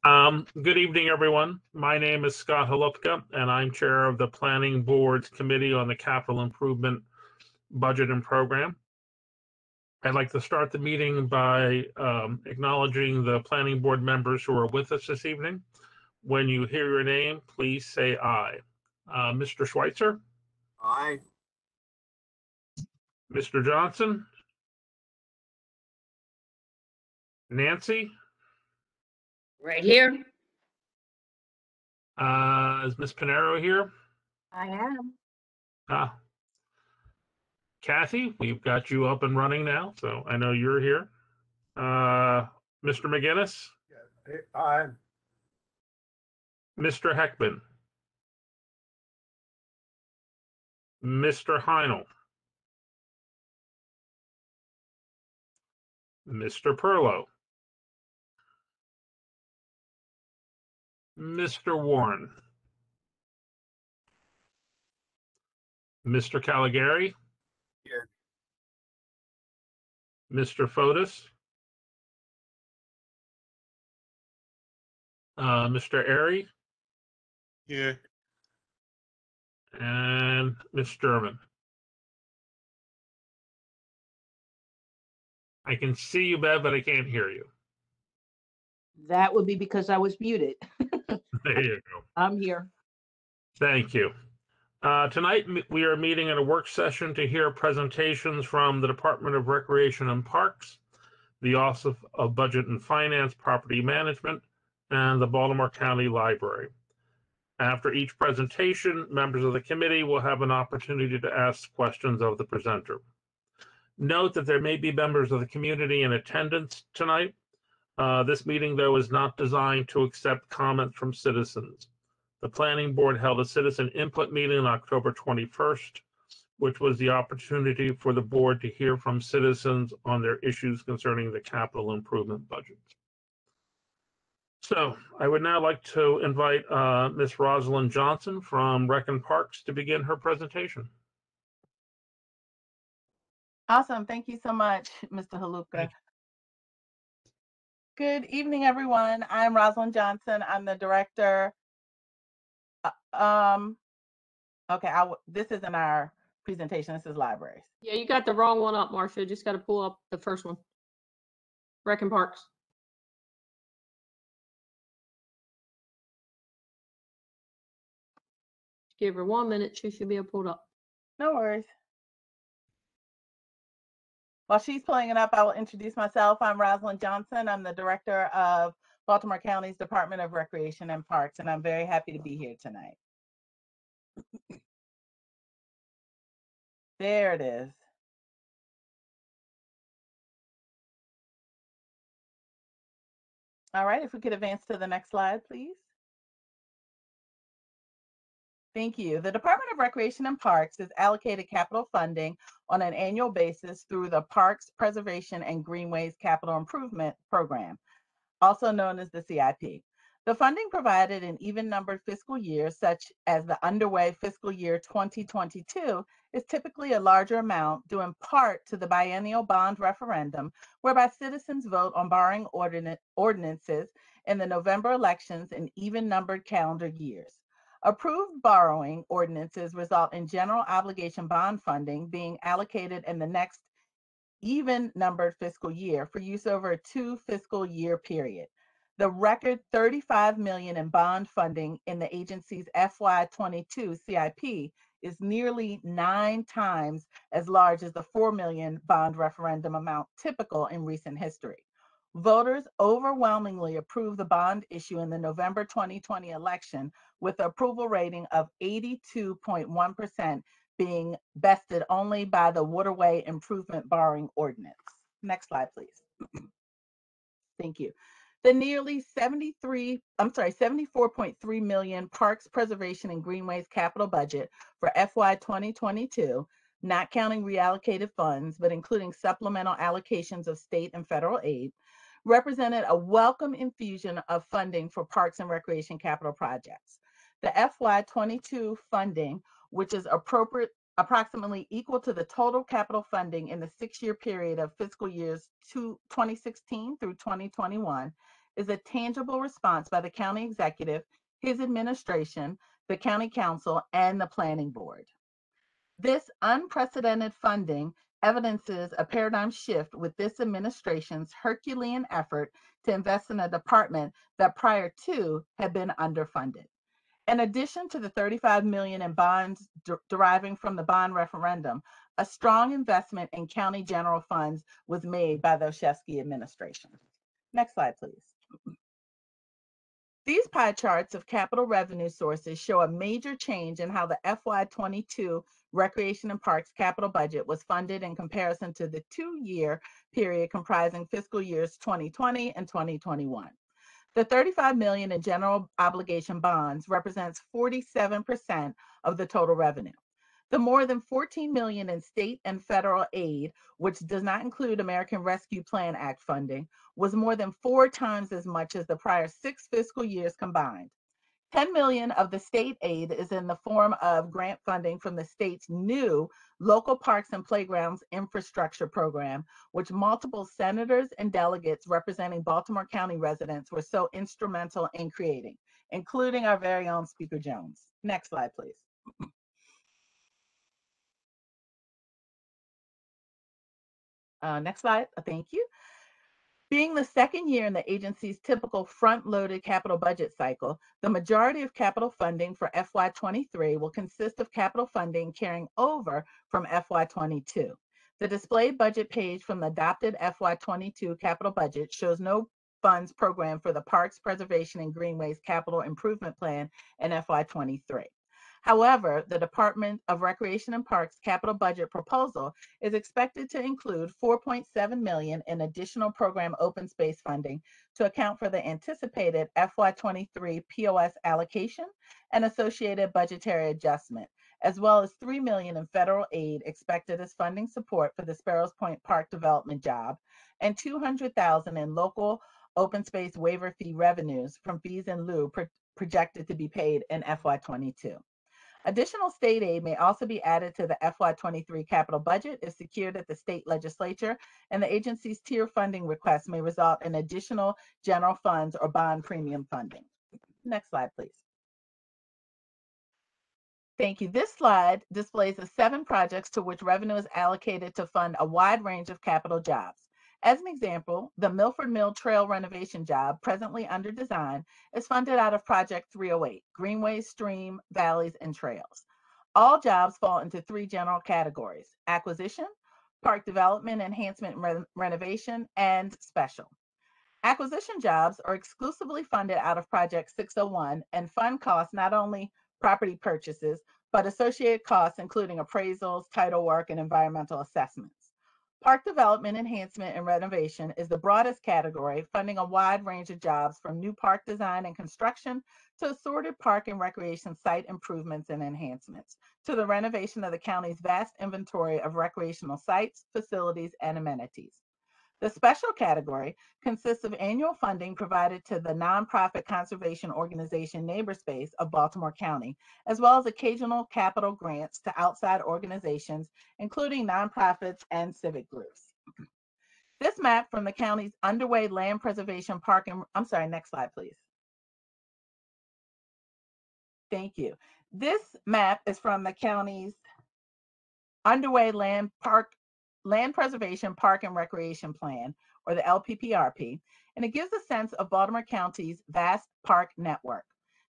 Good evening, everyone. My name is Scott Holupka, and I'm chair of the Planning Board's Committee on the Capital Improvement Budget and Program. I'd like to start the meeting by acknowledging the Planning Board members who are with us this evening. When you hear your name, please say aye. Mr. Schweitzer? Aye. Mr. Johnson? Nancy? Right here. Is Ms. Pinero here? I am. Kathy, we've got you up and running now, so I know you're here. Mr. McGinnis? Aye. Mr. Heckman? Mr. Heinel? Mr. Perlow? Mr. Warren? Mr. Caligari? Here. Mr. Fotis? Mr. Airy? Here. And Ms. German. I can see you, Bev, but I can't hear you. That would be because I was muted. There you go. I'm here. Thank you. Tonight, we are meeting in a work session to hear presentations from the Department of Recreation and Parks, the Office of Budget and Finance, Property Management, and the Baltimore County Library. After each presentation, members of the committee will have an opportunity to ask questions of the presenter. Note that there may be members of the community in attendance tonight. This meeting, though, is not designed to accept comments from citizens. The Planning Board held a citizen input meeting on October 21st, which was the opportunity for the board to hear from citizens on their issues concerning the capital improvement budget. So I would now like to invite Ms. Rosalind Johnson from Rec and Parks to begin her presentation. Awesome. Thank you so much, Mr. Holupka. Good evening, everyone. I'm Rosalind Johnson. I'm the director. Okay, this isn't our presentation. This is libraries. Yeah, you got the wrong one up, Marcia. Just got to pull up the first one. Rec and Parks. Give her 1 minute. She should be able to pull it up. No worries. While she's pulling it up, I will introduce myself. I'm Rosalind Johnson. I'm the director of Baltimore County's Department of Recreation and Parks, and I'm very happy to be here tonight. There it is. All right, if we could advance to the next slide, please. Thank you. The Department of Recreation and Parks is allocated capital funding on an annual basis through the Parks Preservation and Greenways Capital Improvement Program, also known as the CIP. The funding provided in even-numbered fiscal years, such as the underway fiscal year 2022, is typically a larger amount due in part to the biennial bond referendum, whereby citizens vote on borrowing ordinances in the November elections in even-numbered calendar years. Approved borrowing ordinances result in general obligation bond funding being allocated in the next even-numbered fiscal year for use over a 2 fiscal year period. The record $35 million in bond funding in the agency's FY22 CIP is nearly 9 times as large as the $4 million bond referendum amount typical in recent history. Voters overwhelmingly approved the bond issue in the November 2020 election, with the approval rating of 82.1% being bested only by the Waterway Improvement Borrowing Ordinance. Next slide, please. Thank you. The nearly 74.3 million Parks Preservation and Greenways capital budget for FY 2022, not counting reallocated funds, but including supplemental allocations of state and federal aid, represented a welcome infusion of funding for parks and recreation capital projects. The FY 22 funding, which is approximately equal to the total capital funding in the 6-year period of fiscal years 2016 through 2021, is a tangible response by the county executive, his administration, the county council, and the planning board. This unprecedented funding evidences a paradigm shift with this administration's Herculean effort to invest in a department that prior to had been underfunded. In addition to the $35 million in bonds deriving from the bond referendum, a strong investment in county general funds was made by the Olszewski administration. Next slide, please. These pie charts of capital revenue sources show a major change in how the FY22 Recreation and Parks capital budget was funded in comparison to the 2-year period comprising fiscal years 2020 and 2021. The $35 million in general obligation bonds represents 47% of the total revenue. The more than $14 million in state and federal aid, which does not include American Rescue Plan Act funding, was more than 4 times as much as the prior 6 fiscal years combined. $10 million of the state aid is in the form of grant funding from the state's new Local Parks and Playgrounds Infrastructure Program, which multiple senators and delegates representing Baltimore County residents were so instrumental in creating, including our very own Speaker Jones. Next slide, please. Next slide, thank you. Being the second year in the agency's typical front-loaded capital budget cycle, the majority of capital funding for FY23 will consist of capital funding carrying over from FY22. The displayed budget page from the adopted FY22 capital budget shows no funds programmed for the Parks, Preservation, and Greenways Capital Improvement Plan in FY23. However, the Department of Recreation and Parks capital budget proposal is expected to include $4.7 million in additional program open space funding to account for the anticipated FY23 POS allocation and associated budgetary adjustment, as well as $3 million in federal aid expected as funding support for the Sparrows Point Park development job, and $200,000 in local open space waiver fee revenues from fees in lieu projected to be paid in FY22. Additional state aid may also be added to the FY23 capital budget if secured at the state legislature, and the agency's tier funding requests may result in additional general funds or bond premium funding. Next slide, please. Thank you. This slide displays the 7 projects to which revenue is allocated to fund a wide range of capital jobs. As an example, the Milford Mill Trail renovation job, presently under design, is funded out of Project 308, Greenways, Stream, Valleys, and Trails. All jobs fall into 3 general categories: acquisition, park development, enhancement, renovation, and special. Acquisition jobs are exclusively funded out of Project 601 and fund costs not only property purchases, but associated costs including appraisals, title work, and environmental assessments. Park development, enhancement, and renovation is the broadest category, funding a wide range of jobs from new park design and construction to assorted park and recreation site improvements and enhancements, to the renovation of the county's vast inventory of recreational sites, facilities, and amenities. The special category consists of annual funding provided to the nonprofit conservation organization NeighborSpace of Baltimore County, as well as occasional capital grants to outside organizations, including nonprofits and civic groups. This map from the county's underway land preservation park and, next slide, please. Thank you. This map is from the county's underway land preservation park and recreation plan, or the LPPRP, and it gives a sense of Baltimore County's vast park network.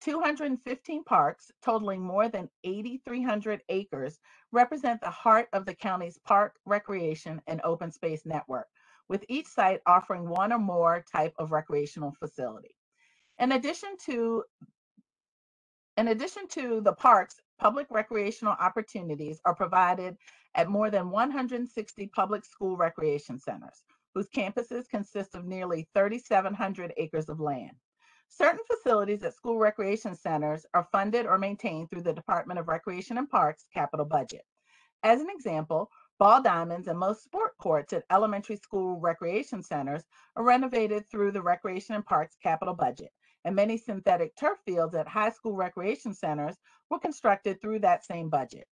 215 parks totaling more than 8,300 acres represent the heart of the county's park, recreation, and open space network, with each site offering one or more type of recreational facility. In addition to the parks, public recreational opportunities are provided at more than 160 public school recreation centers, whose campuses consist of nearly 3,700 acres of land. Certain facilities at school recreation centers are funded or maintained through the Department of Recreation and Parks capital budget. As an example, ball diamonds and most sport courts at elementary school recreation centers are renovated through the Recreation and Parks capital budget, and many synthetic turf fields at high school recreation centers were constructed through that same budget.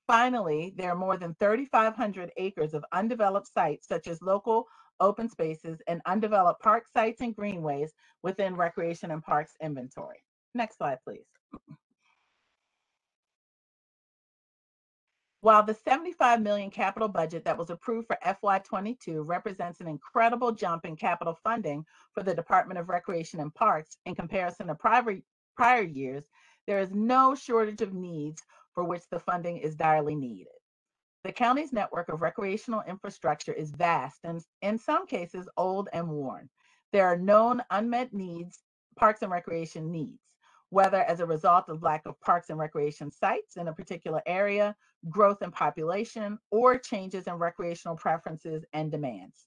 Finally, there are more than 3,500 acres of undeveloped sites, such as local open spaces, and undeveloped park sites and greenways within Recreation and Parks inventory. Next slide, please. While the $75 million capital budget that was approved for FY22 represents an incredible jump in capital funding for the Department of Recreation and Parks in comparison to prior years, there is no shortage of needs for which the funding is direly needed. The county's network of recreational infrastructure is vast and in some cases old and worn. There are known unmet needs, parks and recreation needs, whether as a result of lack of parks and recreation sites in a particular area, growth in population, or changes in recreational preferences and demands.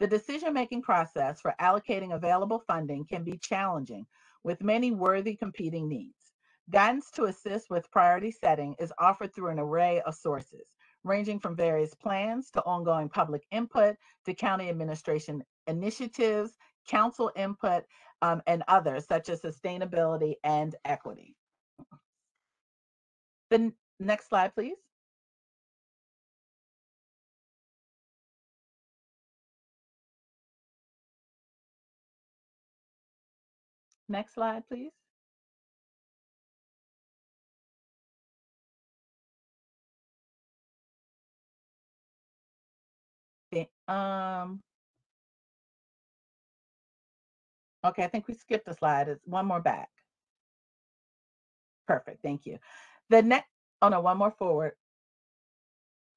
The decision-making process for allocating available funding can be challenging, with many worthy competing needs. Guidance to assist with priority setting is offered through an array of sources, ranging from various plans to ongoing public input to county administration initiatives, council input, and others such as sustainability and equity. The next slide, please. Next slide, please. Okay, I think we skipped a slide. It's one more back. Perfect, thank you. The next, oh no, one more forward.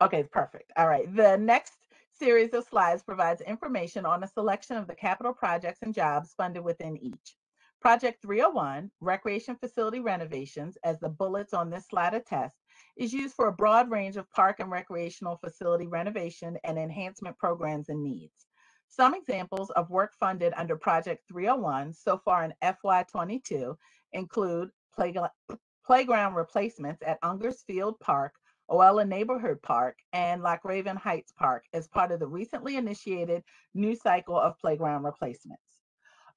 Okay, perfect. All right, the next series of slides provides information on a selection of the capital projects and jobs funded within each. Project 301, Recreation Facility Renovations, as the bullets on this slide attest, is used for a broad range of park and recreational facility renovation and enhancement programs and needs. Some examples of work funded under Project 301 so far in FY22 include playground replacements at Ungers Field Park, Oella Neighborhood Park, and Loch Raven Heights Park as part of the recently initiated new cycle of playground replacements.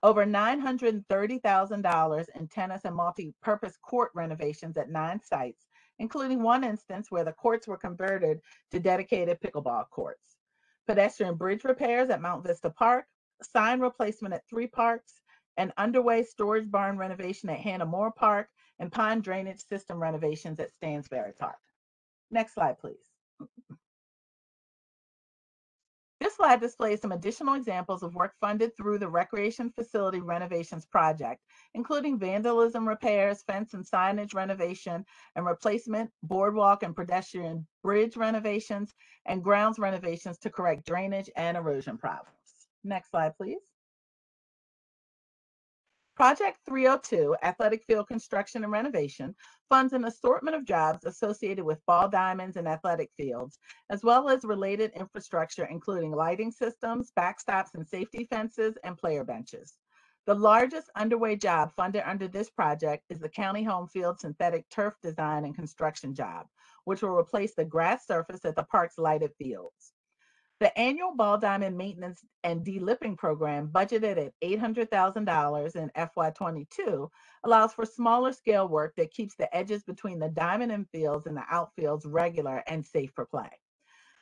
Over $930,000 in tennis and multi-purpose court renovations at 9 sites, including one instance where the courts were converted to dedicated pickleball courts. Pedestrian bridge repairs at Mount Vista Park, sign replacement at 3 parks, an underway storage barn renovation at Hannah Moore Park, and pond drainage system renovations at Stansbury Park. Next slide, please. This slide displays some additional examples of work funded through the Recreation Facility Renovations Project, including vandalism repairs, fence and signage renovation and replacement, boardwalk and pedestrian bridge renovations, and grounds renovations to correct drainage and erosion problems. Next slide, please. Project 302, Athletic Field Construction and Renovation, funds an assortment of jobs associated with ball diamonds and athletic fields, as well as related infrastructure, including lighting systems, backstops and safety fences, and player benches. The largest underway job funded under this project is the County Home Field Synthetic Turf Design and Construction job, which will replace the grass surface at the park's lighted fields. The annual ball diamond maintenance and de-lipping program, budgeted at $800,000 in FY22, allows for smaller scale work that keeps the edges between the diamond infields and the outfields regular and safe for play.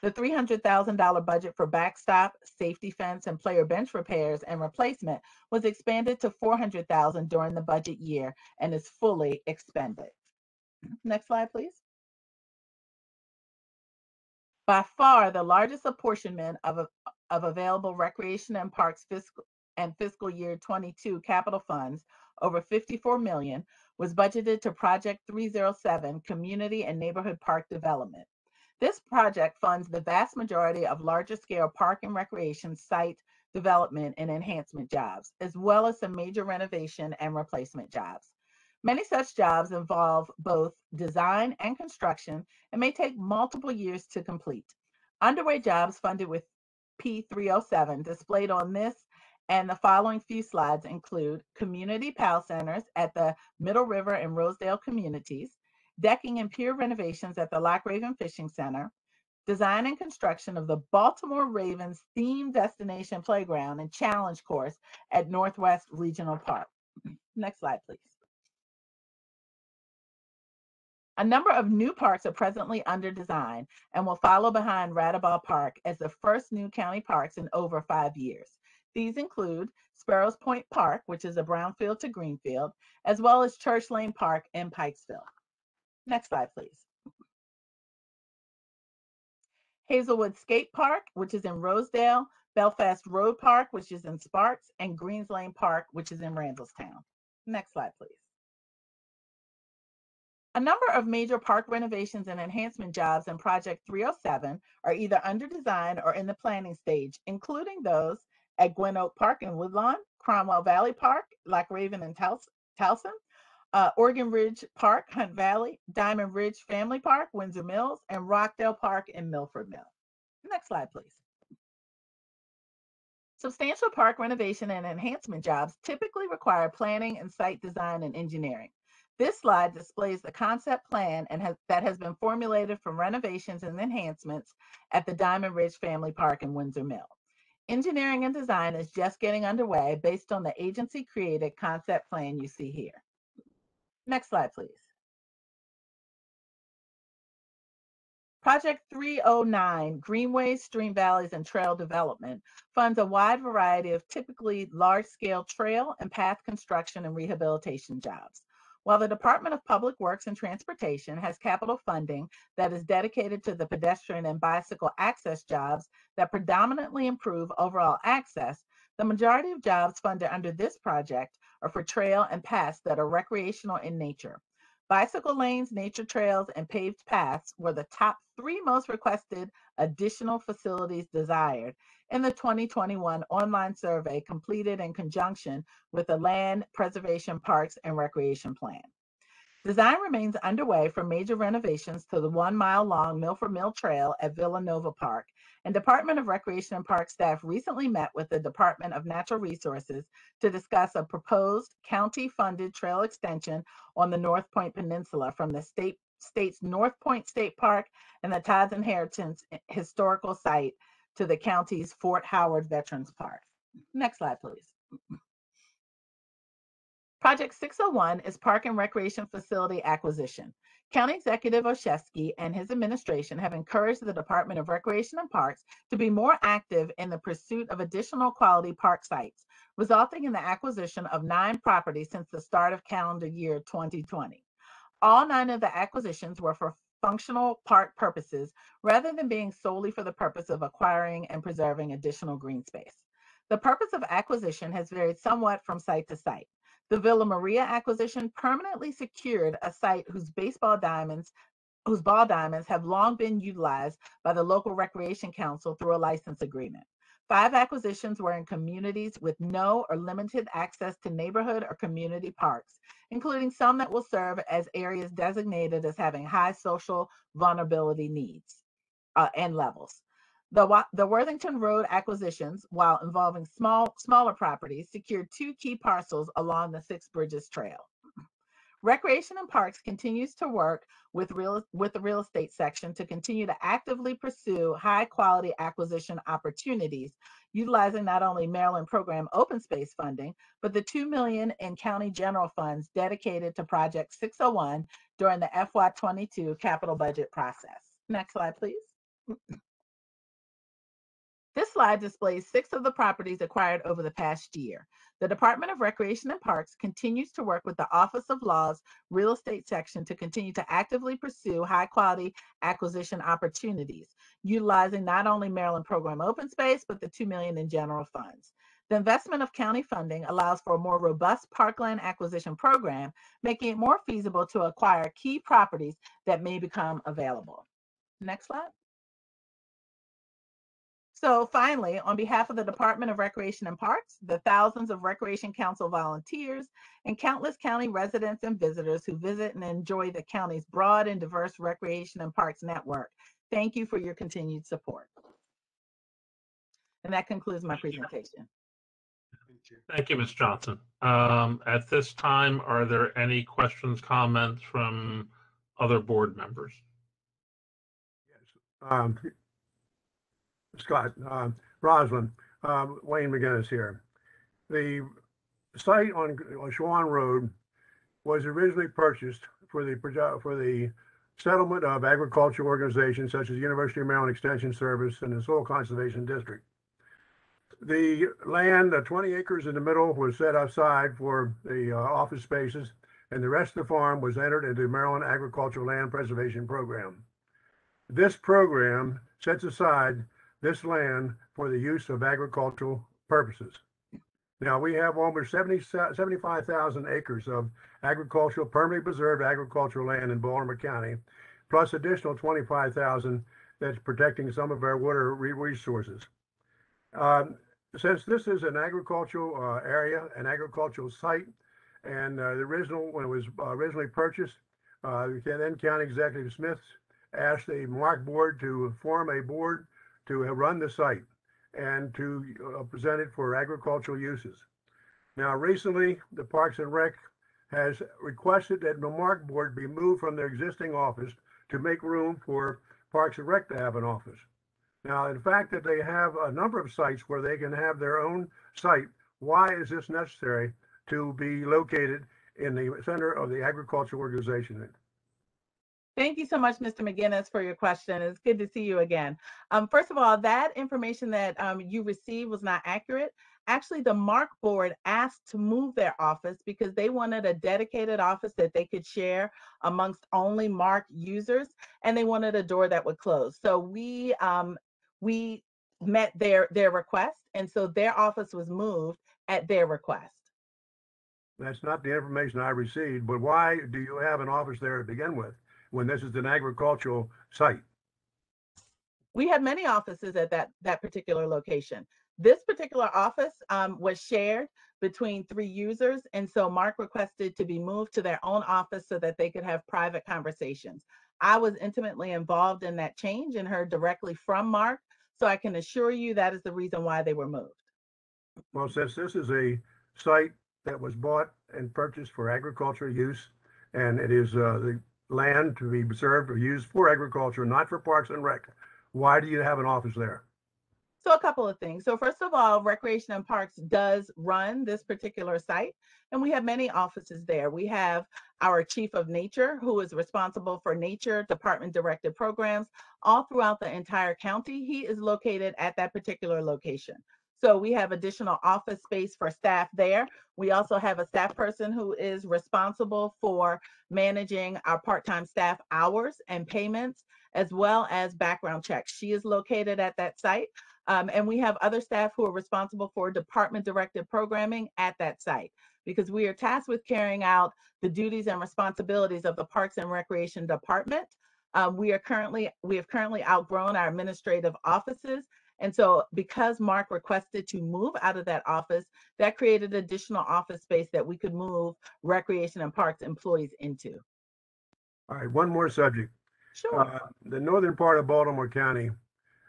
The $300,000 budget for backstop, safety fence, and player bench repairs and replacement was expanded to $400,000 during the budget year and is fully expended. Next slide, please. By far, the largest apportionment of available Recreation and Parks fiscal year 22 capital funds, over $54 million, was budgeted to Project 307, Community and Neighborhood Park Development. This project funds the vast majority of larger scale park and recreation site development and enhancement jobs, as well as some major renovation and replacement jobs. Many such jobs involve both design and construction and may take multiple years to complete. Underway jobs funded with P307 displayed on this and the following few slides include community PAL centers at the Middle River and Rosedale communities, decking and pier renovations at the Loch Raven Fishing Center, design and construction of the Baltimore Ravens themed destination playground and challenge course at Northwest Regional Park. Next slide, please. A number of new parks are presently under design and will follow behind Renovation Park as the first new county parks in over 5 years. These include Sparrows Point Park, which is a brownfield to greenfield, as well as Church Lane Park in Pikesville. Next slide, please. Hazelwood Skate Park, which is in Rosedale, Belfast Road Park, which is in Sparks, and Greens Lane Park, which is in Randallstown. Next slide, please. A number of major park renovations and enhancement jobs in Project 307 are either under design or in the planning stage, including those at Gwen Oak Park in Woodlawn, Cromwell Valley Park, Loch Raven and Towson, Oregon Ridge Park, Hunt Valley, Diamond Ridge Family Park, Windsor Mills, and Rockdale Park in Milford Mill. Next slide, please. Substantial park renovation and enhancement jobs typically require planning and site design and engineering. This slide displays the concept plan that has been formulated for renovations and enhancements at the Diamond Ridge Family Park in Windsor Mill. Engineering and design is just getting underway based on the agency-created concept plan you see here. Next slide, please. Project 309, Greenways, Stream Valleys, and Trail Development, funds a wide variety of typically large-scale trail and path construction and rehabilitation jobs. While the Department of Public Works and Transportation has capital funding that is dedicated to the pedestrian and bicycle access jobs that predominantly improve overall access, the majority of jobs funded under this project are for trail and paths that are recreational in nature. Bicycle lanes, nature trails, and paved paths were the top 3 most requested additional facilities desired in the 2021 online survey completed in conjunction with the Land Preservation Parks and Recreation Plan. Design remains underway for major renovations to the 1-mile-long Milford Mill Trail at Villanova Park, and Department of Recreation and Park staff recently met with the Department of Natural Resources to discuss a proposed county-funded trail extension on the North Point Peninsula from the state's North Point State Park and the Todd's Inheritance Historical Site to the county's Fort Howard Veterans Park. Next slide, please. Project 601 is Park and Recreation Facility Acquisition. County Executive Olszewski and his administration have encouraged the Department of Recreation and Parks to be more active in the pursuit of additional quality park sites, resulting in the acquisition of 9 properties since the start of calendar year 2020. All 9 of the acquisitions were for functional park purposes rather than being solely for the purpose of acquiring and preserving additional green space. The purpose of acquisition has varied somewhat from site to site. The Villa Maria acquisition permanently secured a site whose ball diamonds have long been utilized by the local recreation council through a license agreement. 5 acquisitions were in communities with no or limited access to neighborhood or community parks, including some that will serve as areas designated as having high social vulnerability needs and levels. The Worthington Road acquisitions, while involving smaller properties, secured 2 key parcels along the 6 Bridges Trail. Recreation and Parks continues to work with the real estate section to continue to actively pursue high-quality acquisition opportunities, utilizing not only Maryland Program open space funding, but the $2 million in county general funds dedicated to Project 601 during the FY22 capital budget process. Next slide, please. This slide displays 6 of the properties acquired over the past year. The Department of Recreation and Parks continues to work with the Office of Law's real estate section to continue to actively pursue high-quality acquisition opportunities, utilizing not only Maryland Program open space, but the $2 million in general funds. The investment of county funding allows for a more robust parkland acquisition program, making it more feasible to acquire key properties that may become available. Next slide. So finally, on behalf of the Department of Recreation and Parks, the thousands of Recreation Council volunteers, and countless county residents and visitors who visit and enjoy the county's broad and diverse recreation and parks network, thank you for your continued support. And that concludes my presentation. Thank you, Ms. Johnson. At this time, are there any questions, comments from other board members? Yes. Scott, Roslyn, Wayne McGinnis here. The site on Schwann Road was originally purchased for the settlement of agricultural organizations such as University of Maryland Extension Service and the Soil Conservation District. The land, 20 acres in the middle, was set aside for the office spaces, and the rest of the farm was entered into the Maryland Agricultural Land Preservation Program. This program sets aside this land for the use of agricultural purposes. Now, we have almost 75,000 acres of agricultural, permanently preserved agricultural land in Baltimore County, plus additional 25,000 that's protecting some of our water resources. Since this is an agricultural area, an agricultural site, and when it was originally purchased, then County Executive Smith asked the MARC board to form a board to run the site and to present it for agricultural uses. Now, recently, the Parks and Rec has requested that the MARC board be moved from their existing office to make room for Parks and Rec to have an office. Now, the fact that they have a number of sites where they can have their own site, why is this necessary to be located in the center of the agricultural organization? Thank you so much, Mr. McGinnis, for your question. It's good to see you again. First of all, that information that you received was not accurate. Actually, the MARC board asked to move their office because they wanted a dedicated office that they could share amongst only MARC users, and they wanted a door that would close. So we met their request, and so their office was moved at their request. That's not the information I received, but why do you have an office there to begin with when this is an agricultural site? We had many offices at that particular location. This particular office was shared between 3 users, and so MARC requested to be moved to their own office so that they could have private conversations. I was intimately involved in that change and heard directly from MARC, so I can assure you that is the reason why they were moved. Well, since this is a site that was bought and purchased for agricultural use, and it is the land to be preserved or used for agriculture, not for Parks and Rec, why do you have an office there? So a couple of things. So first of all, Recreation and Parks does run this particular site, and we have many offices there. We have our Chief of Nature, who is responsible for nature department directed programs all throughout the entire county. He is located at that particular location. So we have additional office space for staff there. We also have a staff person who is responsible for managing our part-time staff hours and payments, as well as background checks. She is located at that site. And we have other staff who are responsible for department-directed programming at that site, because we are tasked with carrying out the duties and responsibilities of the Parks and Recreation Department. We have currently outgrown our administrative offices. And so because MARC requested to move out of that office, that created additional office space that we could move Recreation and Parks employees into. All right, one more subject. Sure. The northern part of Baltimore County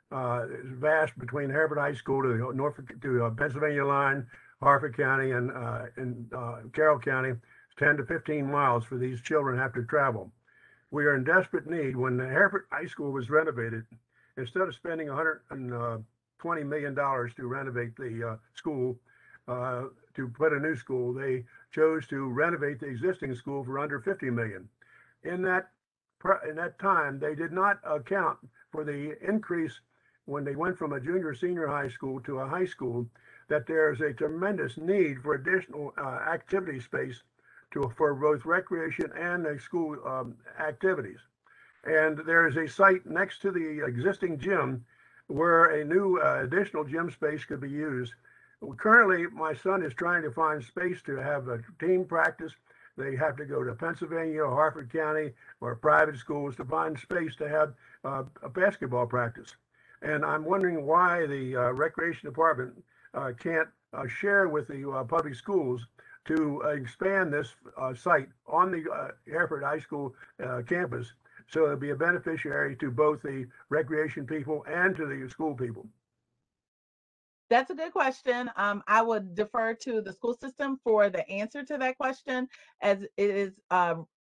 is vast between Hereford High School to the Norfolk to Pennsylvania line, Harford County, and Carroll County. 10 to 15 miles for these children have to travel. We are in desperate need. When the Hereford High School was renovated, instead of spending $120 million to renovate the school, to put a new school, they chose to renovate the existing school for under $50 million. In that time, they did not account for the increase when they went from a junior-senior high school to a high school, that there's a tremendous need for additional activity space for both recreation and school activities. And there is a site next to the existing gym where a new additional gym space could be used. Currently, my son is trying to find space to have a team practice. They have to go to Pennsylvania or Harford County or private schools to find space to have a basketball practice. And I'm wondering why the Recreation Department can't share with the public schools to expand this site on the Hereford High School campus, so it'll be a beneficiary to both the recreation people and to the school people. That's a good question. I would defer to the school system for the answer to that question, as it is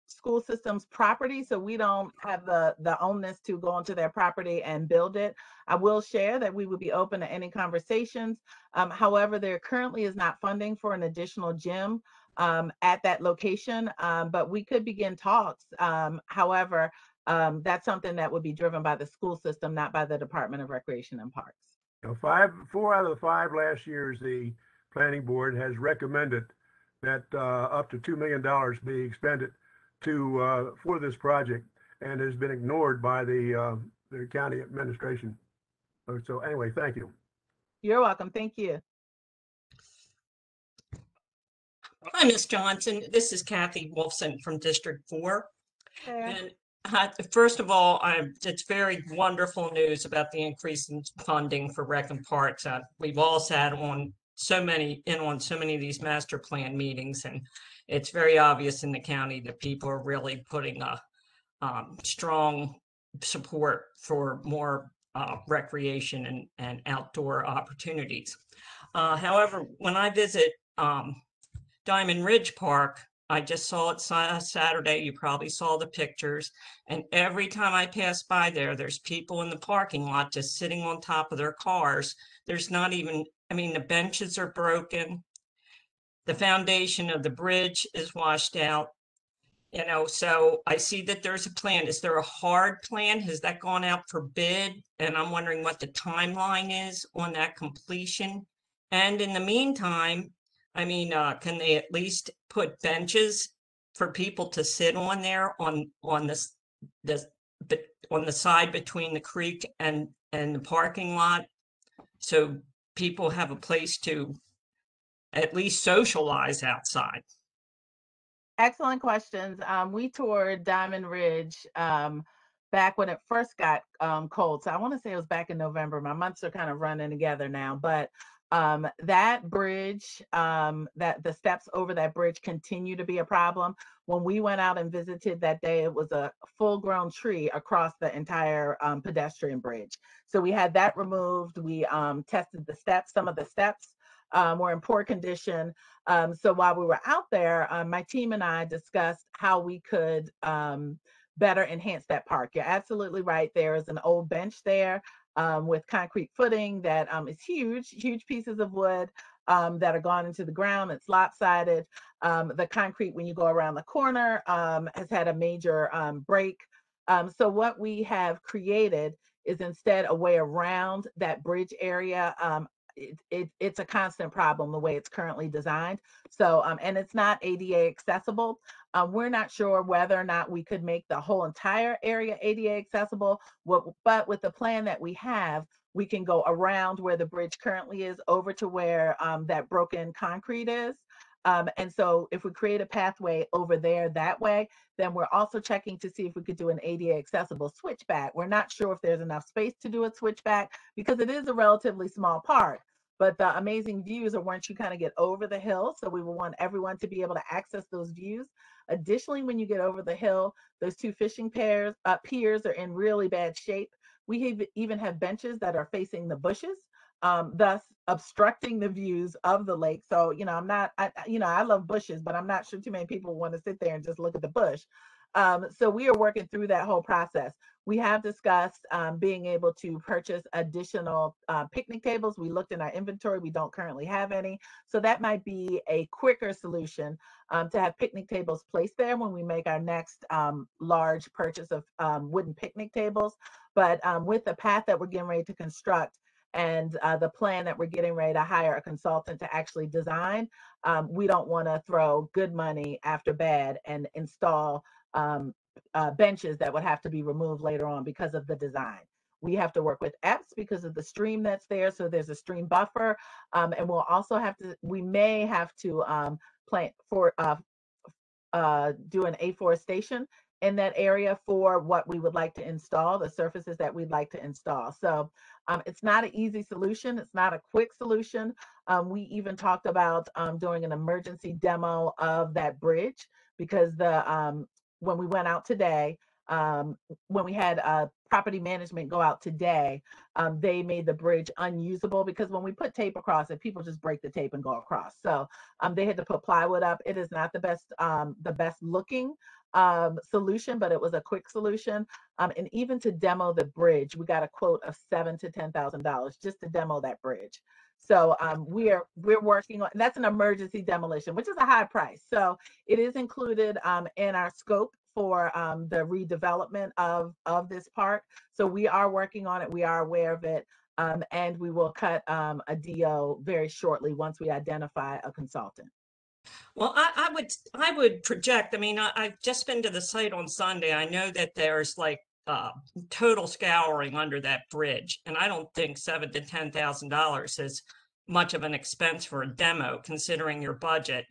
school system's property, so we don't have the onus to go onto their property and build it. I will share that we would be open to any conversations. However, there currently is not funding for an additional gym at that location, but we could begin talks. However, that's something that would be driven by the school system, not by the Department of Recreation and Parks. Four out of the 5 last years, the planning board has recommended that up to $2 million be expended for this project, and has been ignored by the county administration. So anyway, thank you. You're welcome. Thank you. Hi, Ms. Johnson. This is Kathy Wolfson from District 4. And first of all, it's very wonderful news about the increase in funding for Rec and Parks. We've all sat on so many of these master plan meetings, and it's very obvious in the county that people are really putting a strong support for more recreation and outdoor opportunities. However, when I visit Diamond Ridge Park, I just saw it Saturday. You probably saw the pictures. And every time I pass by there, there's people in the parking lot just sitting on top of their cars. There's not even, I mean, the benches are broken. The foundation of the bridge is washed out. You know, so I see that there's a plan. Is there a hard plan? Has that gone out for bid? And I'm wondering what the timeline is on that completion. And in the meantime, I mean, can they at least put benches for people to sit on there on the side between the creek and the parking lot, so people have a place to at least socialize outside? Excellent questions. We toured Diamond Ridge back when it first got cold. So I want to say it was back in November. My months are kind of running together now, but that bridge, that the steps over that bridge continue to be a problem. When we went out and visited that day, it was a full-grown tree across the entire pedestrian bridge. So we had that removed. We tested the steps. Some of the steps were in poor condition. So while we were out there, my team and I discussed how we could better enhance that park. You're absolutely right. There is an old bench there with concrete footing that is huge pieces of wood that are gone into the ground. It's lopsided. The concrete, when you go around the corner, has had a major break. So what we have created is instead a way around that bridge area. It's a constant problem the way it's currently designed. So, and it's not ADA accessible. We're not sure whether or not we could make the whole entire area ADA accessible, but with the plan that we have, we can go around where the bridge currently is over to where that broken concrete is. And so if we create a pathway over there that way, then we're also checking to see if we could do an ADA accessible switchback. We're not sure if there's enough space to do a switchback because it is a relatively small park. But the amazing views are once you kind of get over the hill. So we will want everyone to be able to access those views. Additionally, when you get over the hill, those 2 fishing piers are in really bad shape. We even have benches that are facing the bushes, thus obstructing the views of the lake. So, you know, I love bushes, but I'm not sure too many people want to sit there and just look at the bush. So we are working through that whole process. We have discussed being able to purchase additional picnic tables. We looked in our inventory. We don't currently have any. So that might be a quicker solution to have picnic tables placed there when we make our next large purchase of wooden picnic tables. But with the path that we're getting ready to construct and the plan that we're getting ready to hire a consultant to actually design, we don't want to throw good money after bad and install benches that would have to be removed later on because of the design. We have to work with EPS because of the stream that's there. So there's a stream buffer. And we may have to plant for do an afforestation in that area for what we would like to install, the surfaces that we'd like to install. So it's not an easy solution. It's not a quick solution. We even talked about doing an emergency demo of that bridge because when we went out today, when we had property management go out today, they made the bridge unusable because when we put tape across it, people just break the tape and go across. So they had to put plywood up. It is not the best looking solution, but it was a quick solution. And even to demo the bridge, we got a quote of $7,000 to $10,000 just to demo that bridge. So we're working on, that's an emergency demolition, which is a high price. So it is included in our scope for the redevelopment of this park. So we are working on it. We are aware of it. And we will cut a DO very shortly once we identify a consultant. Well, I would project, I mean, I've just been to the site on Sunday. I know that there's like total scouring under that bridge. And I don't think $7,000 to $10,000 is much of an expense for a demo, considering your budget.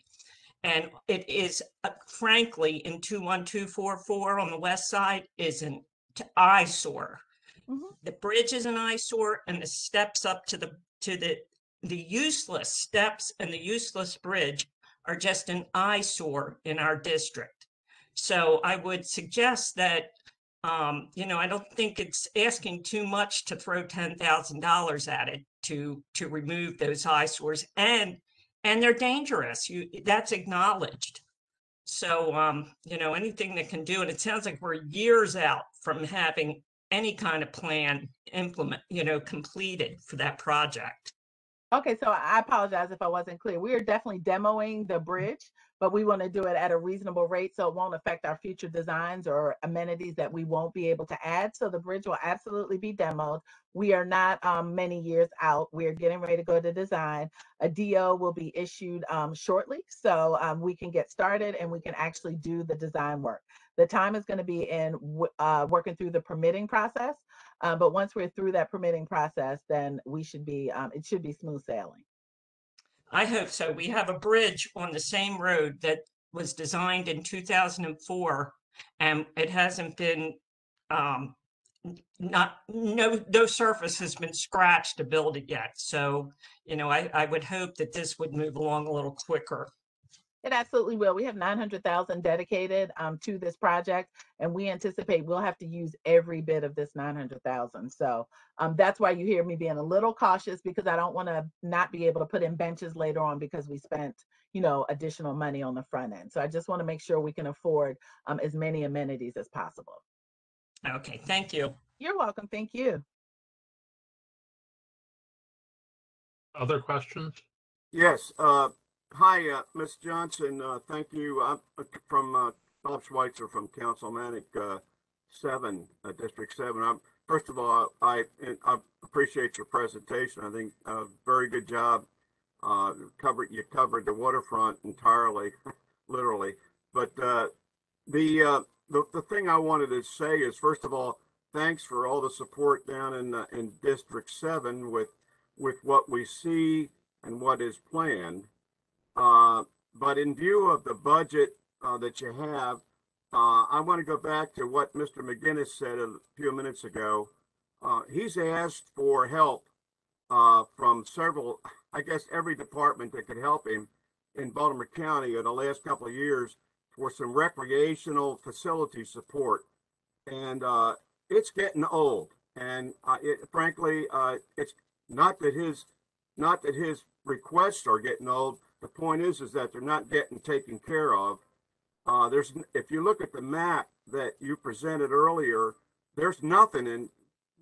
And it is, frankly, in 21244 on the west side is an eyesore. The bridge is an eyesore, and the steps up to the useless steps and the useless bridge are just an eyesore in our district. So I would suggest that, I don't think it's asking too much to throw $10,000 at it to remove those eyesores, and they're dangerous. That's acknowledged. So, anything that can do, and it sounds like we're years out from having any kind of plan completed for that project. Okay, so I apologize if I wasn't clear. We are definitely demoing the bridge, but we want to do it at a reasonable rate so it won't affect our future designs or amenities that we won't be able to add. So the bridge will absolutely be demoed. We are not many years out. We are getting ready to go to design. A DO will be issued shortly, so we can get started and we can actually do the design work. The time is going to be in working through the permitting process. But once we're through that permitting process, then we should be, it should be smooth sailing. I hope so. We have a bridge on the same road that was designed in 2004, and it hasn't been, no surface has been scratched to build it yet. So, I would hope that this would move along a little quicker. It absolutely will. We have 900,000 dedicated to this project, and we anticipate we'll have to use every bit of this 900,000. So that's why you hear me being a little cautious, because I don't want to not be able to put in benches later on because we spent, additional money on the front end. So I just want to make sure we can afford as many amenities as possible. Okay, thank you. You're welcome. Thank you. Other questions? Yes. Hi, Ms. Johnson. Thank you. I'm from Bob Schweitzer from Councilmanic 7, District 7. First of all, I appreciate your presentation. I think a very good job. You covered the waterfront entirely, literally. But the thing I wanted to say is, first of all, thanks for all the support down in District 7 with what we see and what is planned. But in view of the budget that you have, I want to go back to what Mr. McGinnis said a few minutes ago. He's asked for help from several, I guess every department that could help him in Baltimore County in the last couple of years for some recreational facility support. And it's getting old. And frankly, it's not that his requests are getting old. The point is that they're not getting taken care of. If you look at the map that you presented earlier, there's nothing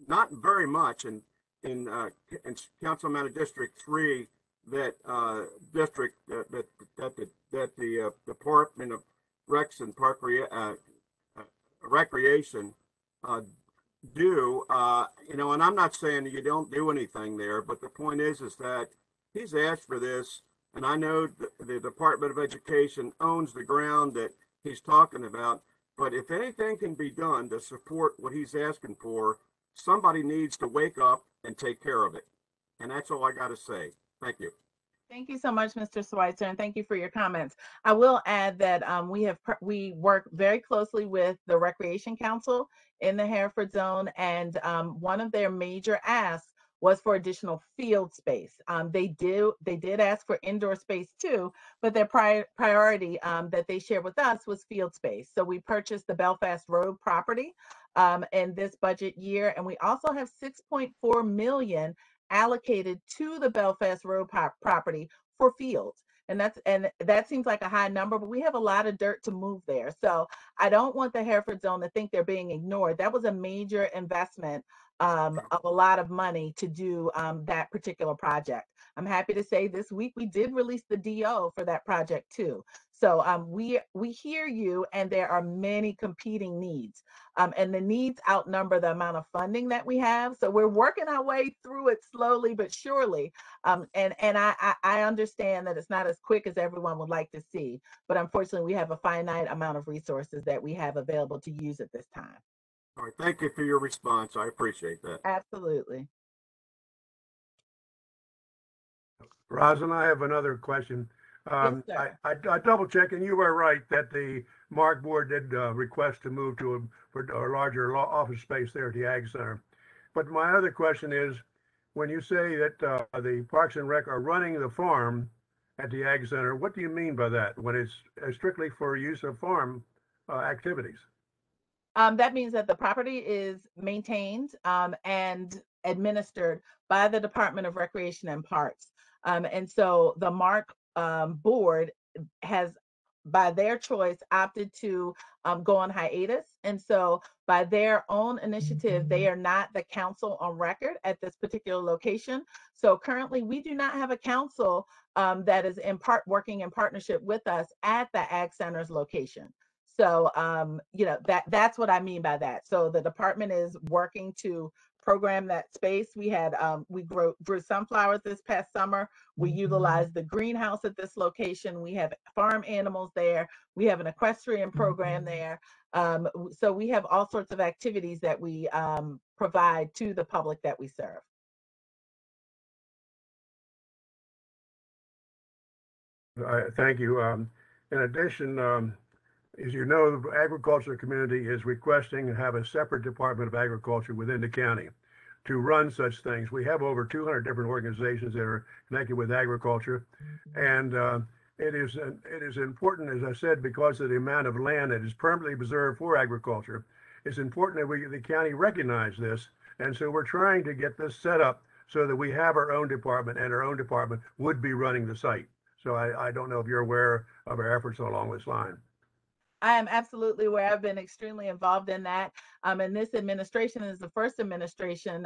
not very much in Councilmanic District 3 that the Department of Recs and Park Recreation do. And I'm not saying that you don't do anything there, but the point is that he's asked for this. And I know the Department of Education owns the ground that he's talking about, but if anything can be done to support what he's asking for, somebody needs to wake up and take care of it. And that's all I got to say. Thank you. Thank you so much, Mr. Schweitzer, and thank you for your comments. I will add that we work very closely with the Recreation Council in the Hereford Zone, and one of their major asks was for additional field space. They did ask for indoor space too, but their priority that they shared with us was field space. So we purchased the Belfast Road property in this budget year, and we also have $6.4 million allocated to the Belfast Road property for fields. And that seems like a high number, but we have a lot of dirt to move there. So I don't want the Hereford Zone to think they're being ignored. That was a major investment of a lot of money to do that particular project. I'm happy to say this week we did release the DO for that project too. So we hear you, and there are many competing needs, and the needs outnumber the amount of funding that we have. So we're working our way through it slowly but surely. And I understand that it's not as quick as everyone would like to see, but unfortunately we have a finite amount of resources that we have available to use at this time. All right, thank you for your response. I appreciate that. Absolutely. Rosalind, I have another question. sir. I double checked, and you were right that the Mark Board did request to move to a larger office space there at the Ag Center. But my other question is, when you say that the Parks and Rec are running the farm at the Ag Center, what do you mean by that when it's strictly for use of farm activities? That means that the property is maintained and administered by the Department of Recreation and Parks. And so the Mark Board has, by their choice, opted to go on hiatus. And so by their own initiative, they are not the council on record at this particular location. So currently we do not have a council that is working in partnership with us at the Ag Center's location. So, that's what I mean by that. So the department is working to program that space. We had, we grew sunflowers this past summer. We utilized the greenhouse at this location. We have farm animals there. We have an equestrian program there. So we have all sorts of activities that we provide to the public that we serve. Thank you. In addition, as you know, the agriculture community is requesting to have a separate Department of Agriculture within the county to run such things. We have over 200 different organizations that are connected with agriculture. And it is important, as I said, because of the amount of land that is permanently preserved for agriculture. It's important that the county recognize this. And so we're trying to get this set up so that we have our own department, and our own department would be running the site. So I don't know if you're aware of our efforts along this line. I am absolutely aware. I've been extremely involved in that. And this administration is the first administration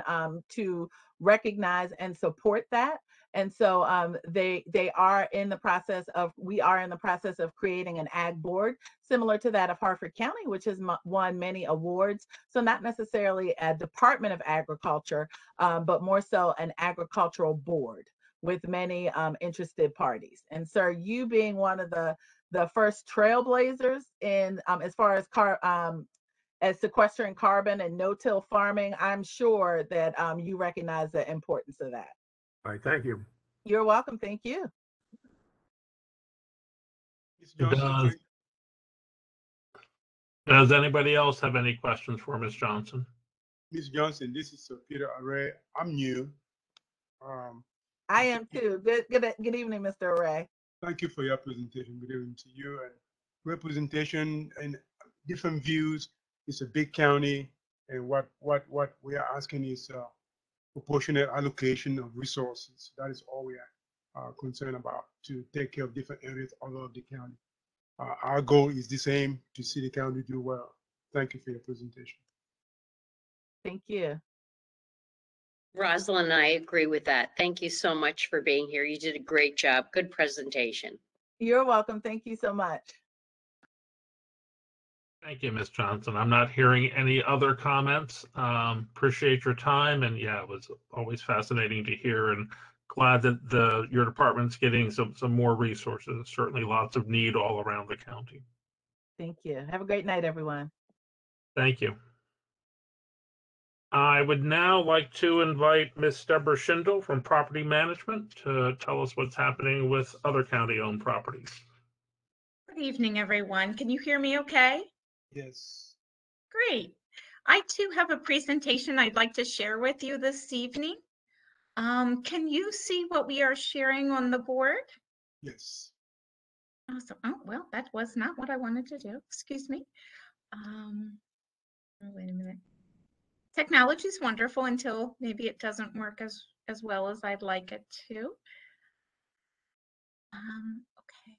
to recognize and support that. And so we are in the process of creating an ag board similar to that of Harford County, which has won many awards. So not necessarily a Department of Agriculture, but more so an agricultural board with many interested parties. And sir, you being one of the first trailblazers in as far as sequestering carbon and no-till farming, I'm sure that you recognize the importance of that. All right, thank you. You're welcome. Thank you. Does anybody else have any questions for Ms. Johnson? Ms. Johnson, this is Sir Peter Array. I'm new. I am too. Good evening, Mr. Array. Thank you for your presentation. Good evening to you. And representation and different views. It's a big county, and what we are asking is proportionate allocation of resources. That is all we are concerned about, to take care of different areas all over the county. Our goal is the same, to see the county do well. Thank you for your presentation. Thank you. Rosalind and I agree with that. Thank you so much for being here. You did a great job. Good presentation. You're welcome. Thank you so much. Thank you, Ms. Johnson. I'm not hearing any other comments. Appreciate your time. And yeah, it was always fascinating to hear, and glad that your department's getting some more resources. Certainly lots of need all around the county. Thank you. Have a great night, everyone. Thank you. I would now like to invite Ms. Deborah Schindel from Property Management to tell us what's happening with other county-owned properties. Good evening, everyone. Can you hear me okay? Yes. Great. I too have a presentation I'd like to share with you this evening. Can you see what we are sharing on the board? Yes. Awesome. Oh, well, that was not what I wanted to do. Excuse me. Wait a minute. Technology is wonderful until maybe it doesn't work as well as I'd like it to. Okay.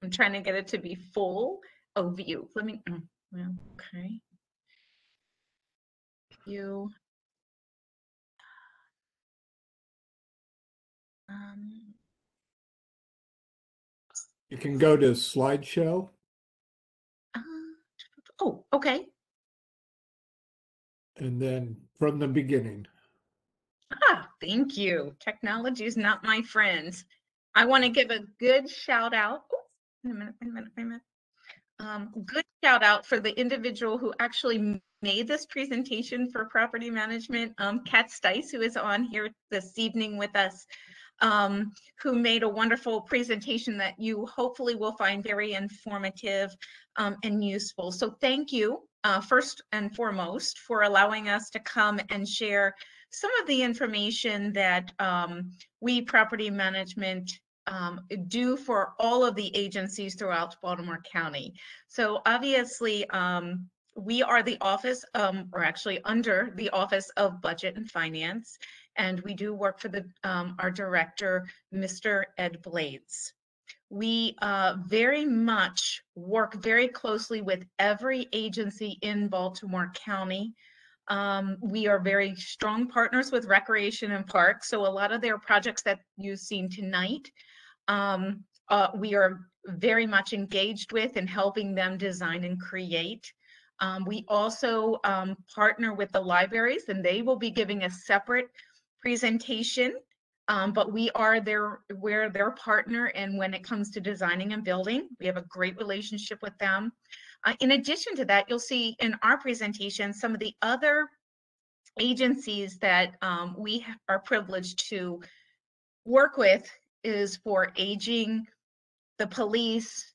I'm trying to get it to be full. Oh, view. Let me, well, okay. you. You can go to slideshow. Oh, okay. And then from the beginning. Thank you. Technology is not my friend. I want to give a good shout out. Wait a minute. Good shout out for the individual who actually made this presentation for property management, Kat Stice, who is on here this evening with us, who made a wonderful presentation that you hopefully will find very informative and useful. So thank you, first and foremost, for allowing us to come and share some of the information that we property management do for all of the agencies throughout Baltimore County. So obviously, we are the office, or actually under the Office of Budget and Finance, and we do work for our director, Mr. Ed Blades. We very much work very closely with every agency in Baltimore County. We are very strong partners with Recreation and Parks, so a lot of their projects that you've seen tonight, we are very much engaged with and helping them design and create. We also partner with the libraries, and they will be giving a separate presentation, but we're their partner, and when it comes to designing and building, we have a great relationship with them. In addition to that, you'll see in our presentation some of the other agencies that we are privileged to work with is for aging, the police,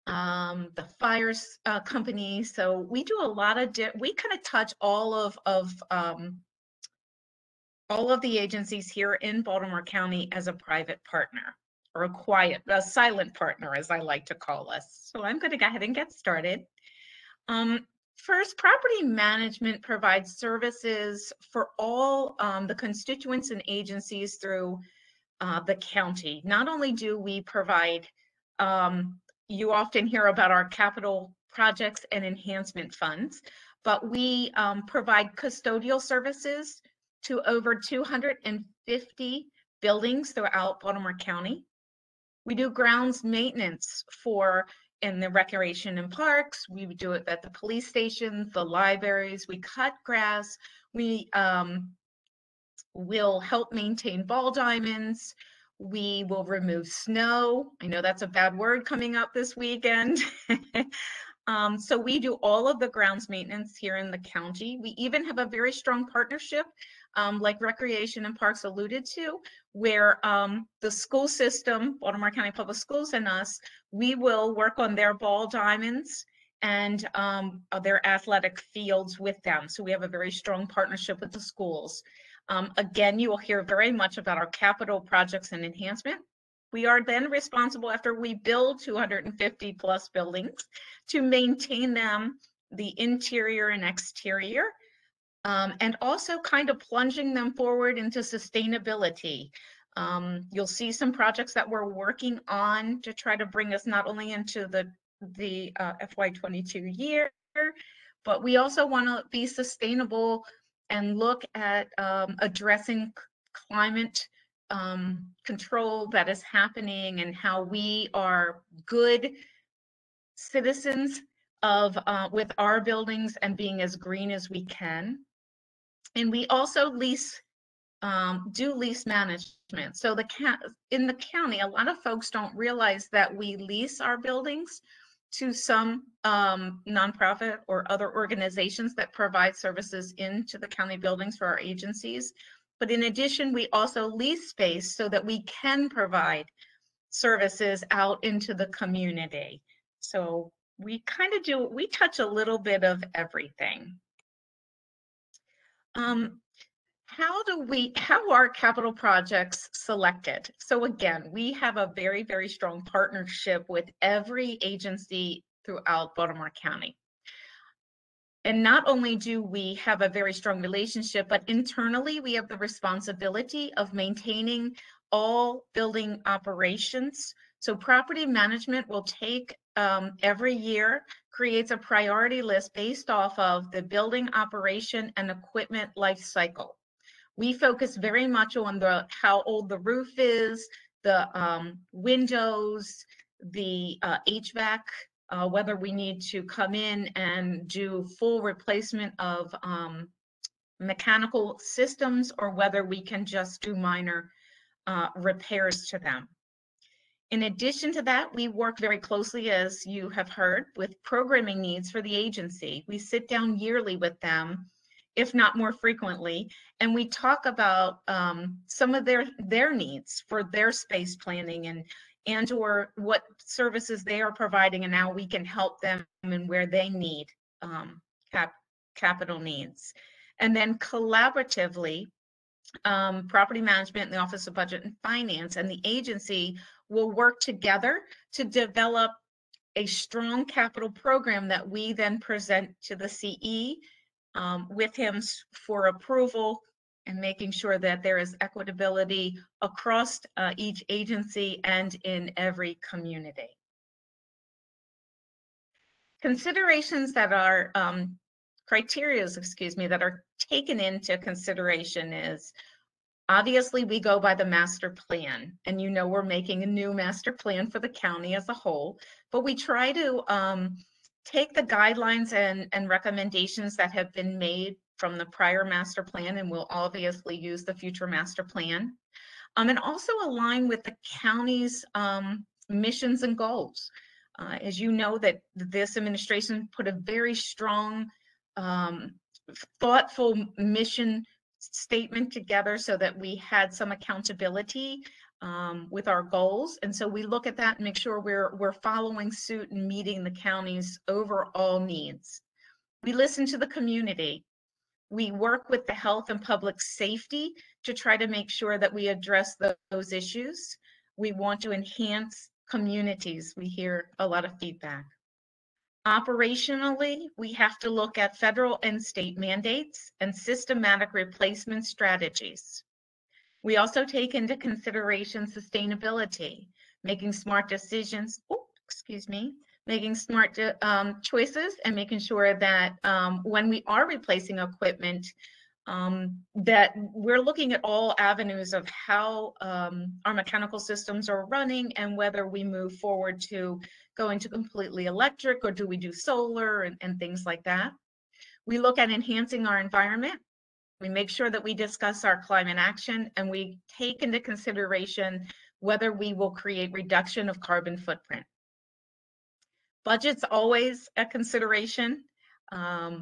the fire company. So we do a lot of, we kind of touch all of the agencies here in Baltimore County as a private partner, or a silent partner, as I like to call us. So I'm going to go ahead and get started. First, property management provides services for all the constituents and agencies through the county. Not only do we provide, you often hear about our capital projects and enhancement funds, but we provide custodial services to over 250 buildings throughout Baltimore County. We do grounds maintenance in the Recreation and Parks. We do it at the police stations, the libraries. We cut grass. We will help maintain ball diamonds. We will remove snow. I know that's a bad word coming up this weekend. So we do all of the grounds maintenance here in the county. We even have a very strong partnership, like Recreation and Parks alluded to, where the school system, Baltimore County Public Schools, and us, we will work on their ball diamonds and their athletic fields with them. So we have a very strong partnership with the schools. Again, you will hear very much about our capital projects and enhancement. We are then responsible, after we build 250 plus buildings, to maintain them, the interior and exterior, and also kind of plunging them forward into sustainability. You'll see some projects that we're working on to try to bring us not only into the FY22 year, but we also want to be sustainable and look at addressing climate control that is happening, and how we are good citizens of with our buildings and being as green as we can. And we also do lease management. So in the county, a lot of folks don't realize that we lease our buildings to some nonprofit or other organizations that provide services into the county buildings for our agencies. But in addition, we also lease space so that we can provide services out into the community. So we touch a little bit of everything. How are capital projects selected? So again, we have a very, very strong partnership with every agency throughout Baltimore County. And not only do we have a very strong relationship, but internally we have the responsibility of maintaining all building operations So property management will take every year, creates a priority list based off of the building operation and equipment life cycle. We focus very much on how old the roof is, the windows, the HVAC, whether we need to come in and do full replacement of mechanical systems or whether we can just do minor repairs to them. In addition to that, we work very closely, as you have heard, with programming needs for the agency. We sit down yearly with them, if not more frequently, and we talk about some of their needs for their space planning and or what services they are providing and how we can help them and where they need capital needs. And then collaboratively, property management and the Office of Budget and Finance and the agency will work together to develop a strong capital program that we then present to the CE with him for approval and making sure that there is equitability across each agency and in every community. Considerations that are criterias, excuse me, that are taken into consideration is obviously we go by the master plan, and you know we're making a new master plan for the county as a whole, but we try to take the guidelines and recommendations that have been made from the prior master plan, and we'll obviously use the future master plan, and also align with the county's missions and goals. As you know, that this administration put a very strong, thoughtful mission statement together so that we had some accountability with our goals. And so we look at that and make sure we're following suit and meeting the county's overall needs. We listen to the community. We work with the health and public safety to try to make sure that we address those issues. We want to enhance communities. We hear a lot of feedback. Operationally, we have to look at federal and state mandates and systematic replacement strategies. We also take into consideration sustainability, making smart decisions, making smart choices and making sure that when we are replacing equipment, that we're looking at all avenues of how our mechanical systems are running and whether we move forward to going to completely electric or do we do solar and things like that. We look at enhancing our environment. We make sure that we discuss our climate action and we take into consideration whether we will create reduction of carbon footprint. Budget's always a consideration.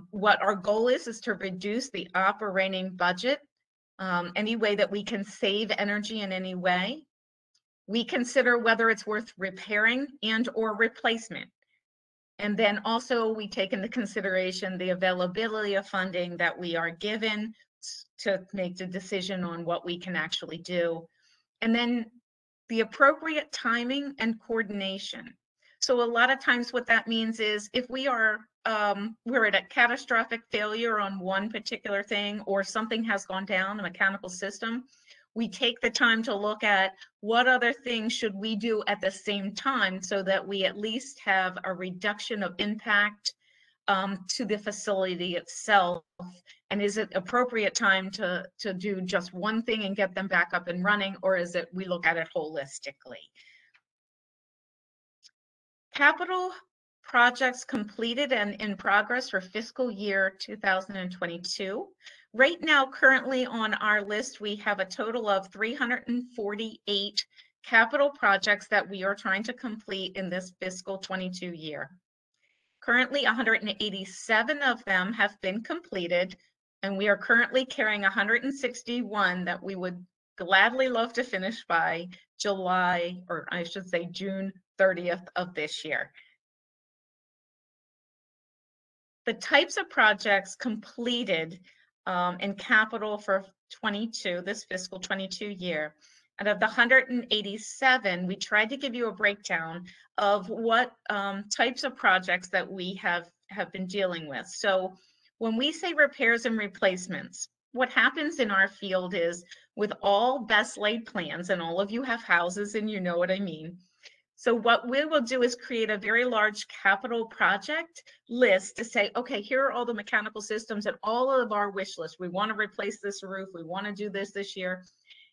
What our goal is to reduce the operating budget any way that we can save energy in any way. We consider whether it's worth repairing and or replacement. And then also we take into consideration the availability of funding that we are given to make the decision on what we can actually do. And then the appropriate timing and coordination. So a lot of times what that means is if we are we're at a catastrophic failure on one particular thing or something has gone down, a mechanical system, we take the time to look at what other things should we do at the same time so that we at least have a reduction of impact to the facility itself. And is it appropriate time to do just one thing and get them back up and running, or is it we look at it holistically? Capital projects completed and in progress for fiscal year 2022. Right now, currently on our list, we have a total of 348 capital projects that we are trying to complete in this fiscal 22 year. Currently, 187 of them have been completed, and we are currently carrying 161 that we would gladly love to finish by July, or I should say June 30th of this year. The types of projects completed in capital for 22, this fiscal 22 year, out of the 187, we tried to give you a breakdown of what types of projects that we have been dealing with. So when we say repairs and replacements, what happens in our field is with all best laid plans, and all of you have houses and you know what I mean. So what we will do is create a very large capital project list to say, okay, here are all the mechanical systems and all of our wish lists. We want to replace this roof. We want to do this year.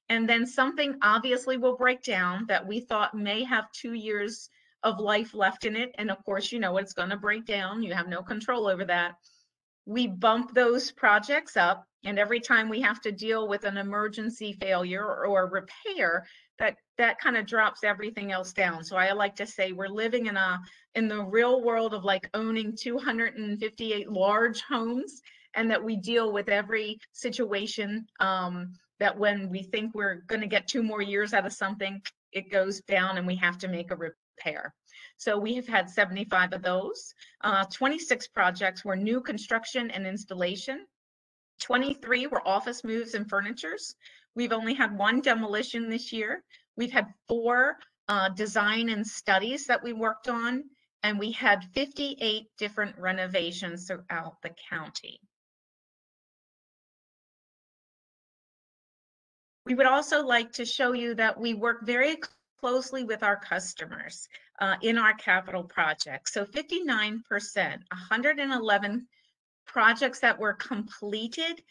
And then something obviously will break down that we thought may have 2 years of life left in it. And of course, you know, it's going to break down. You have no control over that. We bump those projects up. And every time we have to deal with an emergency failure or repair, that kind of drops everything else down. So I like to say we're living in the real world of like owning 258 large homes, and that we deal with every situation, that when we think we're going to get 2 more years out of something, it goes down and we have to make a repair. So we have had 75 of those. 26 projects were new construction and installation. 23 were office moves and furnitures. We've only had 1 demolition this year. We've had 4 design and studies that we worked on, and we had 58 different renovations throughout the county. We would also like to show you that we work very closely with our customers in our capital projects. So 59%, 111 projects that were completed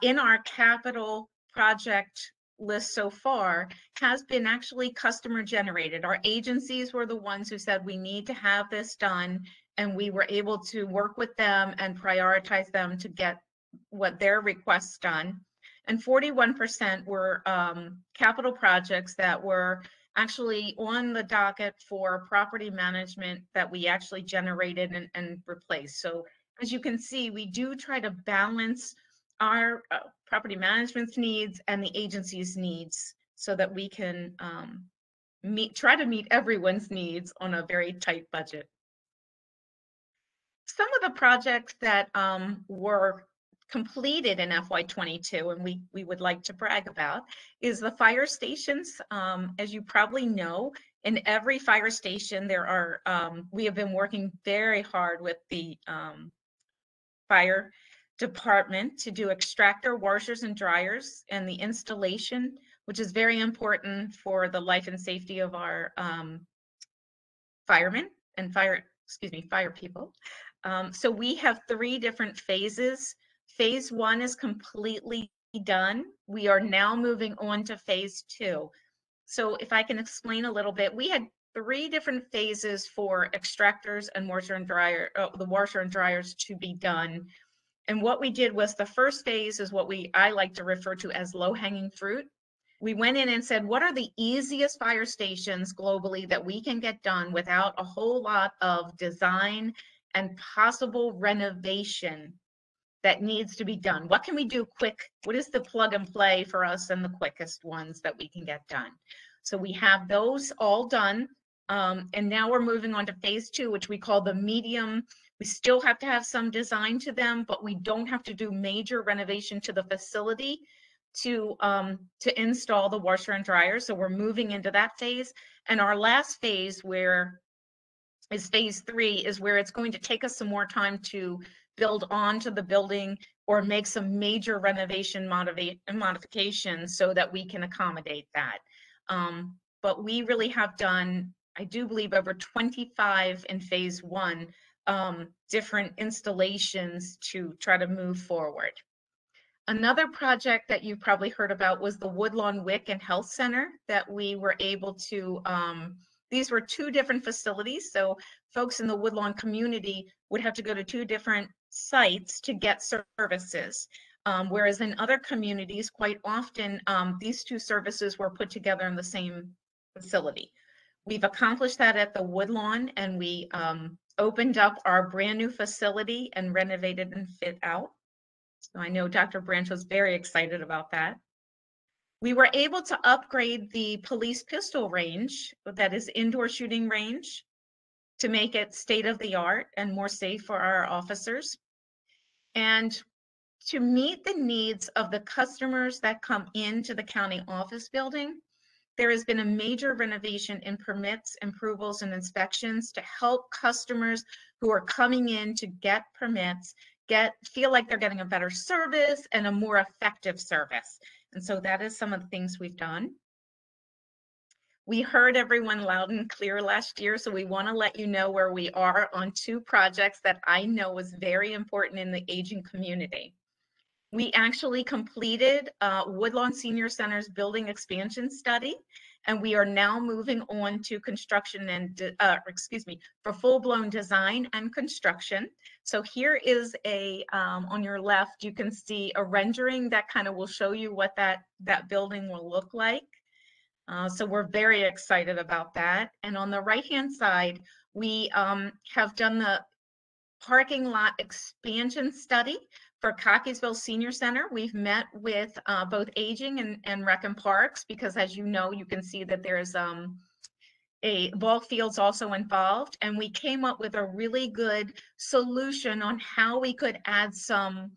in our capital project list so far has been actually customer generated. Our agencies were the ones who said we need to have this done, and we were able to work with them and prioritize them to get what their requests done. And 41% were capital projects that were actually on the docket for property management that we actually generated and replaced. So as you can see, we do try to balance our property management's needs and the agency's needs so that we can try to meet everyone's needs on a very tight budget. Some of the projects that were completed in FY22 and we would like to brag about is the fire stations. As you probably know, in every fire station there are, we have been working very hard with the fire department to do extractor washers and dryers and the installation, which is very important for the life and safety of our firemen and fire people. So we have 3 different phases. Phase 1 is completely done. We are now moving on to phase 2. So if I can explain a little bit, we had 3 different phases for extractors and washer and dryer, the washer and dryers to be done. And what we did was the first phase is what I like to refer to as low-hanging fruit. We went in and said, what are the easiest fire stations globally that we can get done without a whole lot of design and possible renovation that needs to be done? What can we do quick? What is the plug and play for us and the quickest ones that we can get done? So we have those all done. And now we're moving on to phase 2, which we call the medium. We still have to have some design to them, but we don't have to do major renovation to the facility to install the washer and dryer. So we're moving into that phase. And our last phase, where is phase 3, is where it's going to take us some more time to build onto the building or make some major renovation modifications so that we can accommodate that. But we really have done, I do believe, over 25 in phase 1 different installations to try to move forward. Another project that you've probably heard about was the Woodlawn Wick and Health Center that we were able to, these were 2 different facilities. So folks in the Woodlawn community would have to go to 2 different sites to get services. Whereas in other communities, quite often, these 2 services were put together in the same facility. We've accomplished that at the Woodlawn, and we opened up our brand new facility and renovated and fit out. So I know Dr. Branch was very excited about that. We were able to upgrade the police pistol range, that is indoor shooting range, to make it state of the art and more safe for our officers. And to meet the needs of the customers that come into the county office building, there has been a major renovation in permits, approvals, and inspections to help customers who are coming in to get permits feel like they're getting a better service and a more effective service. And so that is some of the things we've done. We heard everyone loud and clear last year, so we want to let you know where we are on 2 projects that I know was very important in the aging community. We actually completed Woodlawn Senior Center's building expansion study, and we are now moving on to construction and, for full-blown design and construction. So here is on your left, you can see a rendering that kind of will show you what that building will look like. So we're very excited about that. And on the right-hand side, we have done the parking lot expansion study for Cockeysville Senior Center. We've met with both Aging and Rec and Parks, because as you know, you can see that there's a ball fields also involved. And we came up with a really good solution on how we could add some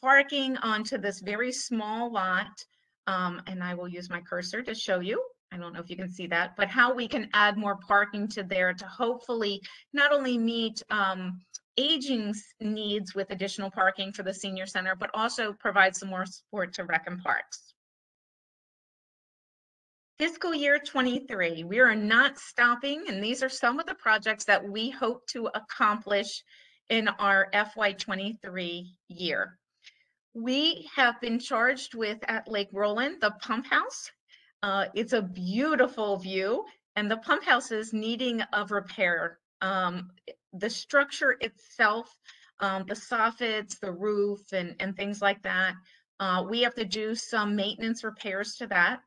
parking onto this very small lot. And I will use my cursor to show you. I don't know if you can see that, but how we can add more parking to there to hopefully not only meet aging's needs with additional parking for the senior center, but also provide some more support to Rec and Parks. Fiscal year 23, we are not stopping, and these are some of the projects that we hope to accomplish in our FY23 year. We have been charged with, at Lake Roland, the pump house. It's a beautiful view, and the pump house is needing of repair. The structure itself, the soffits, the roof, and things like that, we have to do some maintenance repairs to that.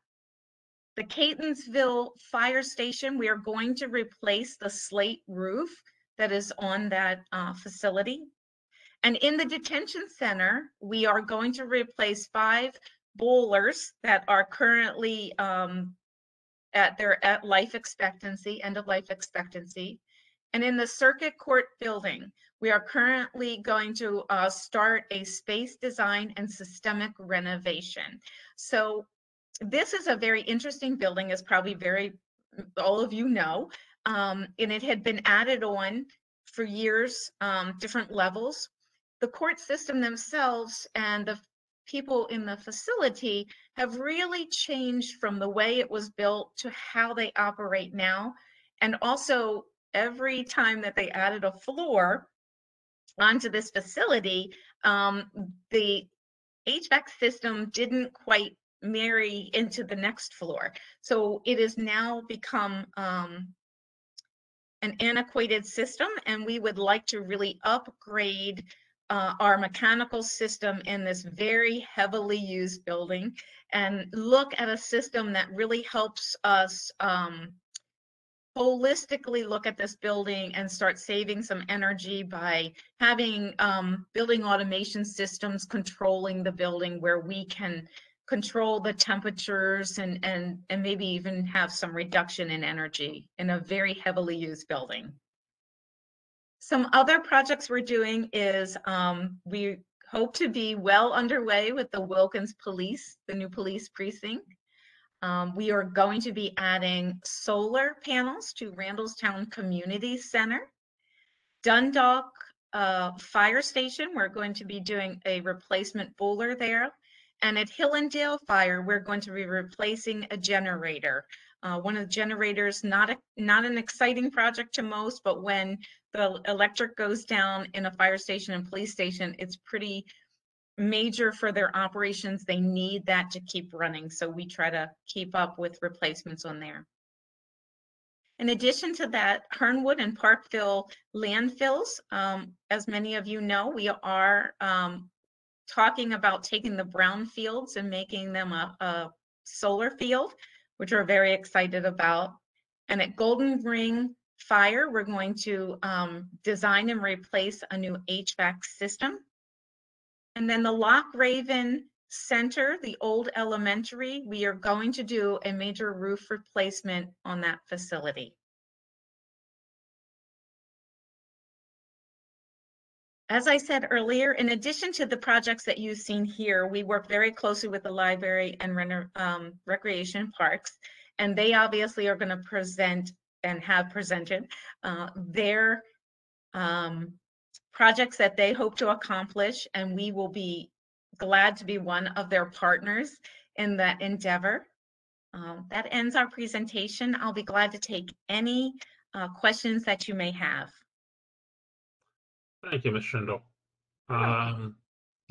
The Catonsville fire station, we are going to replace the slate roof that is on that facility. And in the detention center, we are going to replace 5 boilers that are currently at life expectancy, end of life expectancy. And in the circuit court building, we are currently going to start a space design and systemic renovation. So this is a very interesting building, as probably all of you know, and it had been added on for years, different levels. The court system themselves and the people in the facility have really changed from the way it was built to how they operate now. And also, every time that they added a floor onto this facility, the HVAC system didn't quite marry into the next floor. So it has now become an antiquated system, and we would like to really upgrade our mechanical system in this very heavily used building and look at a system that really helps us holistically look at this building and start saving some energy by having building automation systems controlling the building, where we can control the temperatures and maybe even have some reduction in energy in a very heavily used building. Some other projects we're doing is we hope to be well underway with the Wilkins Police, the new police precinct. We are going to be adding solar panels to Randallstown Community Center. Dundalk Fire Station, we're going to be doing a replacement boiler there. And at Hillendale Fire, we're going to be replacing a generator. One of the generators, not an exciting project to most, but when the electric goes down in a fire station and police station, it's pretty major for their operations. They need that to keep running. So we try to keep up with replacements on there. In addition to that, Hernwood and Parkville landfills, as many of you know, we are talking about taking the brown fields and making them a solar field, which we're very excited about. And at Golden Ring Fire, we're going to design and replace a new HVAC system. And then the Lock Raven Center, the old elementary, we are going to do a major roof replacement on that facility. As I said earlier, in addition to the projects that you've seen here, we work very closely with the library and recreation parks, and they obviously are going to present and have presented their projects that they hope to accomplish, and we will be glad to be one of their partners in that endeavor. That ends our presentation. I'll be glad to take any questions that you may have. Thank you, Ms. Schindel.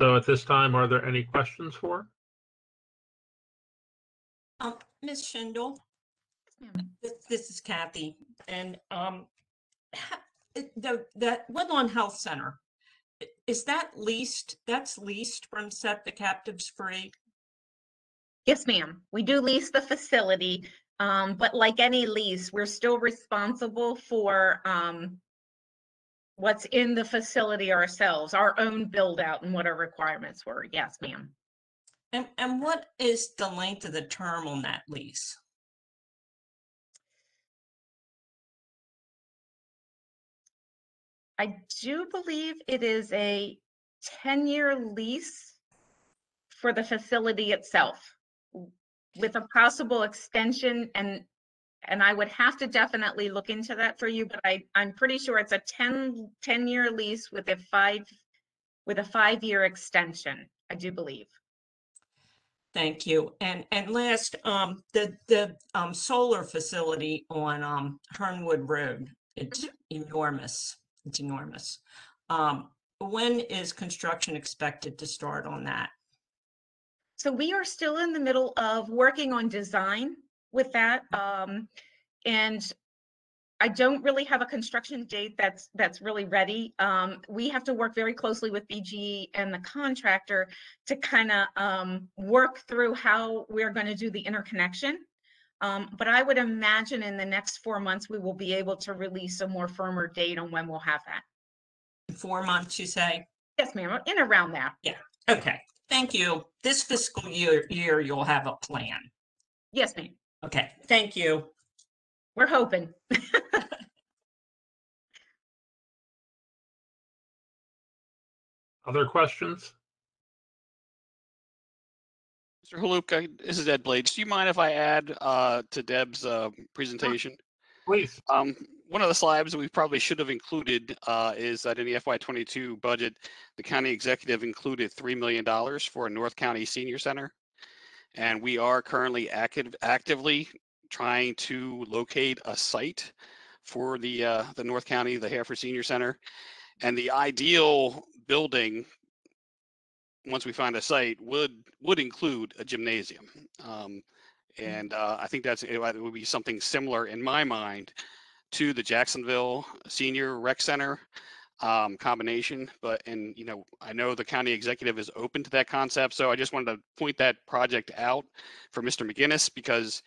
So at this time, are there any questions for? Ms. Schindel, this is Kathy, and the Woodlawn Health Center, is that leased? That's leased from Set the Captives Free? Yes, ma'am. We do lease the facility, but like any lease, we're still responsible for what's in the facility ourselves, our own build out and what our requirements were. Yes, ma'am. And what is the length of the term on that lease? I do believe it is a 10-year lease for the facility itself with a possible extension, and I would have to definitely look into that for you, but I'm pretty sure it's a 10-year lease with a 5-year extension, I do believe. Thank you. And last, the solar facility on Hernwood Road, it's enormous. It's enormous. When is construction expected to start on that? So we are still in the middle of working on design with that. And I don't really have a construction date that's really ready. We have to work very closely with BGE and the contractor to kind of work through how we're going to do the interconnection. But I would imagine in the next 4 months, we will be able to release a more firmer date on when we'll have that. 4 months, you say? Yes, ma'am, in around that. Yeah, okay. Thank you. This fiscal year you'll have a plan. Yes, ma'am. Okay, thank you. We're hoping. Other questions? Mr. Haluk, this is Ed Blades. Do you mind if I add to Deb's presentation? Please. One of the slides that we probably should have included is that in the FY22 budget, the county executive included $3 million for a North County Senior Center. And we are currently actively trying to locate a site for the North County, the Hereford Senior Center. And the ideal building, once we find a site, would include a gymnasium. And I think it would be something similar in my mind to the Jacksonville Senior Rec Center combination. And I know the county executive is open to that concept. So I just wanted to point that project out for Mr. McGinnis because,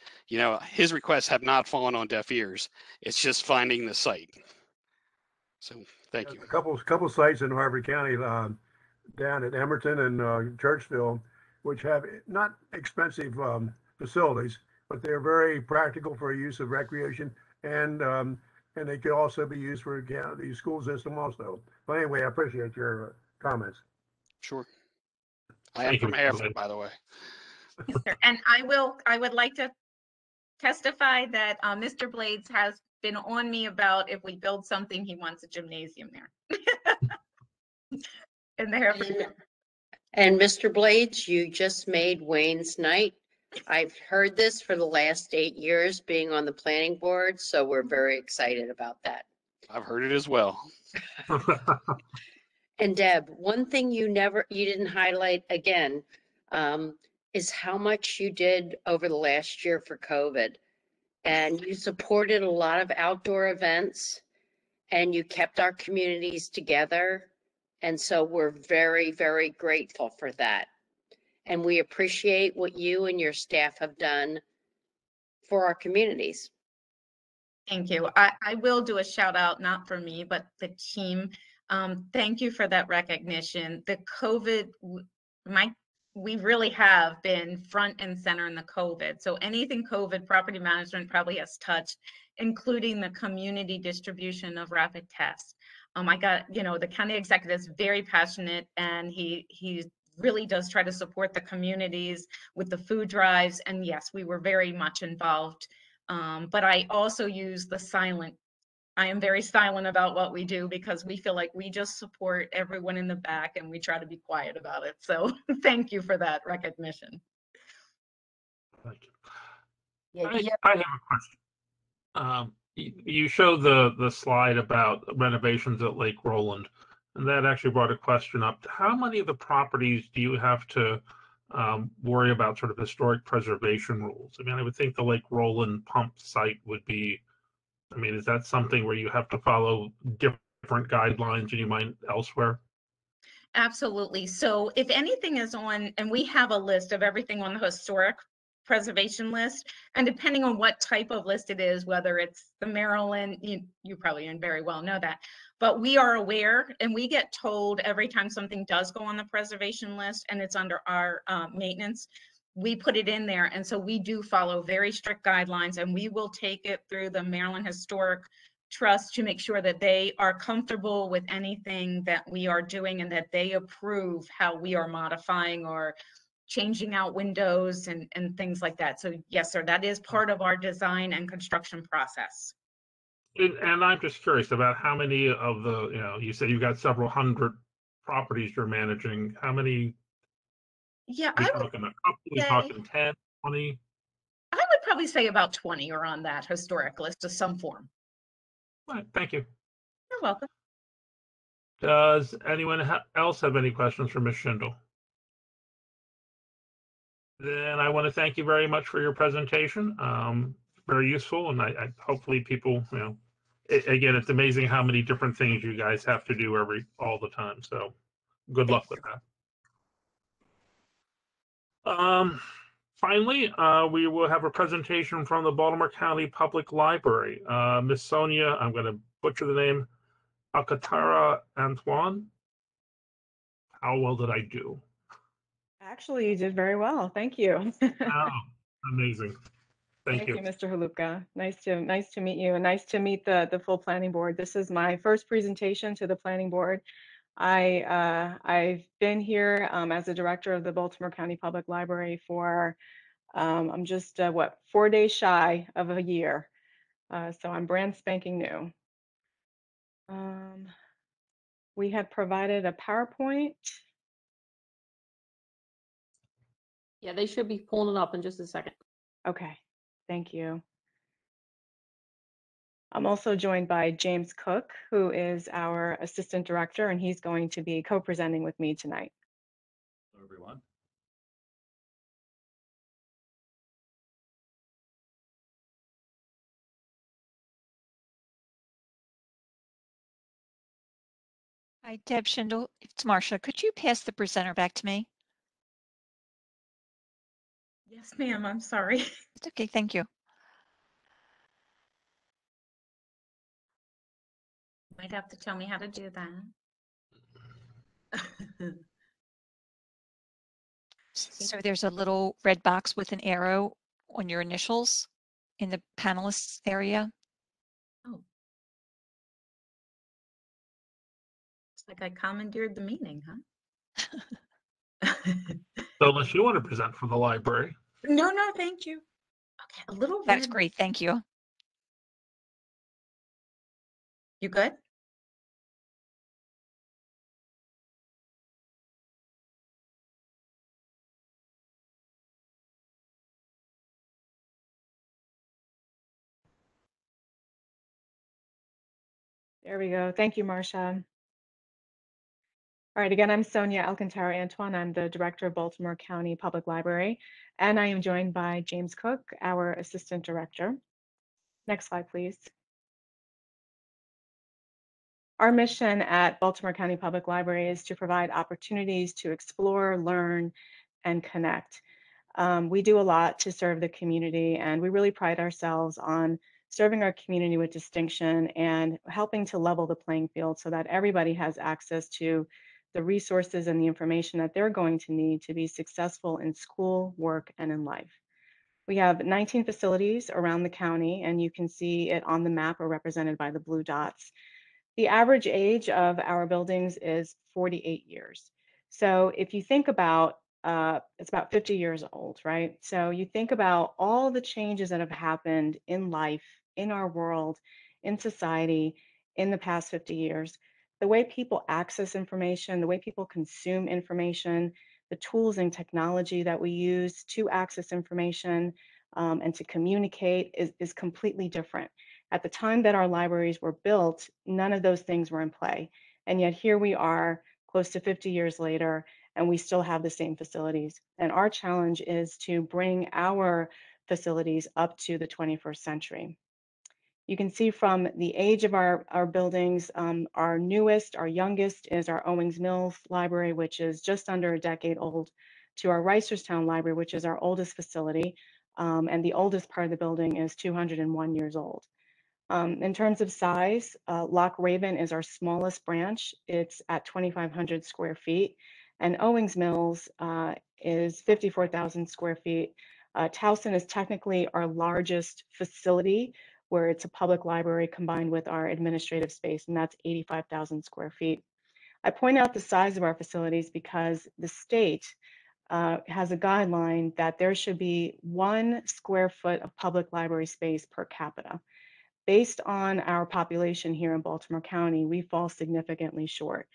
his requests have not fallen on deaf ears. It's just finding the site. So thank you. A couple sites in Harford County, down at Emerton and Churchville, which have not expensive facilities, but they're very practical for use of recreation, and they could also be used for the school system also. But anyway, I appreciate your comments. Sure. I am from Hereford, by the way. Yes, sir. And I would like to testify that Mr. Blades has been on me about if we build something, he wants a gymnasium there. In the Hereford. And Mr. Blades, you just made Wayne's night. I've heard this for the last 8 years being on the planning board, so we're very excited about that. I've heard it as well. And Deb, one thing you didn't highlight again is how much you did over the last year for COVID. And you supported a lot of outdoor events and you kept our communities together. And so we're very, very grateful for that. And we appreciate what you and your staff have done for our communities. Thank you. I will do a shout out, not for me, but the team. Thank you for that recognition. The COVID, we really have been front and center in the COVID. So anything COVID, property management probably has touched, including the community distribution of rapid tests. The county executive is very passionate, and he really does try to support the communities with the food drives. And yes, we were very much involved. But I also use I am very silent about what we do because we feel like we just support everyone in the back and we try to be quiet about it. So thank you for that recognition. Thank you. Yeah, I have a question. You showed the slide about renovations at Lake Roland, and that actually brought a question up. How many of the properties do you have to worry about sort of historic preservation rules? I mean, I would think the Lake Roland pump site would be, I mean, is that something where you have to follow different guidelines than you might elsewhere? Absolutely. So if anything is on, and we have a list of everything on the historic preservation list, and depending on what type of list it is, whether it's the Maryland, you probably very well know that, but we are aware and we get told every time something does go on the preservation list and it's under our maintenance, we put it in there. And so we do follow very strict guidelines, and we will take it through the Maryland Historic Trust to make sure that they are comfortable with anything that we are doing and that they approve how we are modifying or changing out windows and things like that. So yes, sir, that is part of our design and construction process. And I'm just curious about how many of the, you said you've got several hundred properties you're managing. How many? Yeah, We I would talking a couple? We say, talking 10, 20? I would probably say about 20 are on that historic list of some form. All right, thank you. You're welcome. Does anyone else have any questions for Ms. Schindel? Then I want to thank you very much for your presentation. Very useful, and I hopefully people, again, it's amazing how many different things you guys have to do all the time. So good luck with that. Finally, we will have a presentation from the Baltimore County Public Library. Miss Sonia, I'm going to butcher the name, Alcantara Antoine. How well did I do? Actually, you did very well. Thank you. Oh, amazing. Thank you. Mr. Halupka. Nice to meet you, and nice to meet the full planning board. This is my first presentation to the planning board. I've been here as a director of the Baltimore County Public Library for I'm just 4 days shy of a year, so I'm brand spanking new. We have provided a PowerPoint. Yeah, they should be pulling it up in just a second. Okay, thank you. I'm also joined by James Cook, who is our assistant director, and he's going to be co-presenting with me tonight. Hello, everyone. Hi, Deb Schindel. It's Marcia. Could you pass the presenter back to me? Yes, ma'am. I'm sorry. It's okay. Thank you. Might have to tell me how to do that. So there's a little red box with an arrow on your initials in the panelists area. Oh. It's like I commandeered the meeting, huh? So unless you want to present for the library. No, thank you. Okay, a little That's red. great. Thank you. You good? There we go. Thank you, Marcia. All right, again, I'm Sonia Alcantara Antoine. I'm the director of Baltimore County Public Library, and I am joined by James Cook, our assistant director. Next slide, please. Our mission at Baltimore County Public Library is to provide opportunities to explore, learn, and connect. We do a lot to serve the community, and we really pride ourselves on serving our community with distinction and helping to level the playing field so that everybody has access to the resources and the information that they're going to need to be successful in school, work, and in life. We have 19 facilities around the county, and you can see it on the map or represented by the blue dots. The average age of our buildings is 48 years. So if you think about, it's about 50 years old, right? So you think about all the changes that have happened in life, in our world, in society, in the past 50 years. The way people access information, the way people consume information, the tools and technology that we use to access information, and to communicate is completely different. At the time that our libraries were built, none of those things were in play. And yet here we are close to 50 years later, and we still have the same facilities. And our challenge is to bring our facilities up to the 21st century. You can see from the age of our buildings, our newest, our youngest is our Owings Mills Library, which is just under a decade old, to our Reisterstown Library, which is our oldest facility. And the oldest part of the building is 201 years old. In terms of size, Loch Raven is our smallest branch. It's at 2,500 square feet. And Owings Mills is 54,000 square feet. Towson is technically our largest facility, where it's a public library combined with our administrative space, and that's 85,000 square feet. I point out the size of our facilities because the state has a guideline that there should be 1 square foot of public library space per capita. Based on our population here in Baltimore County, we fall significantly short.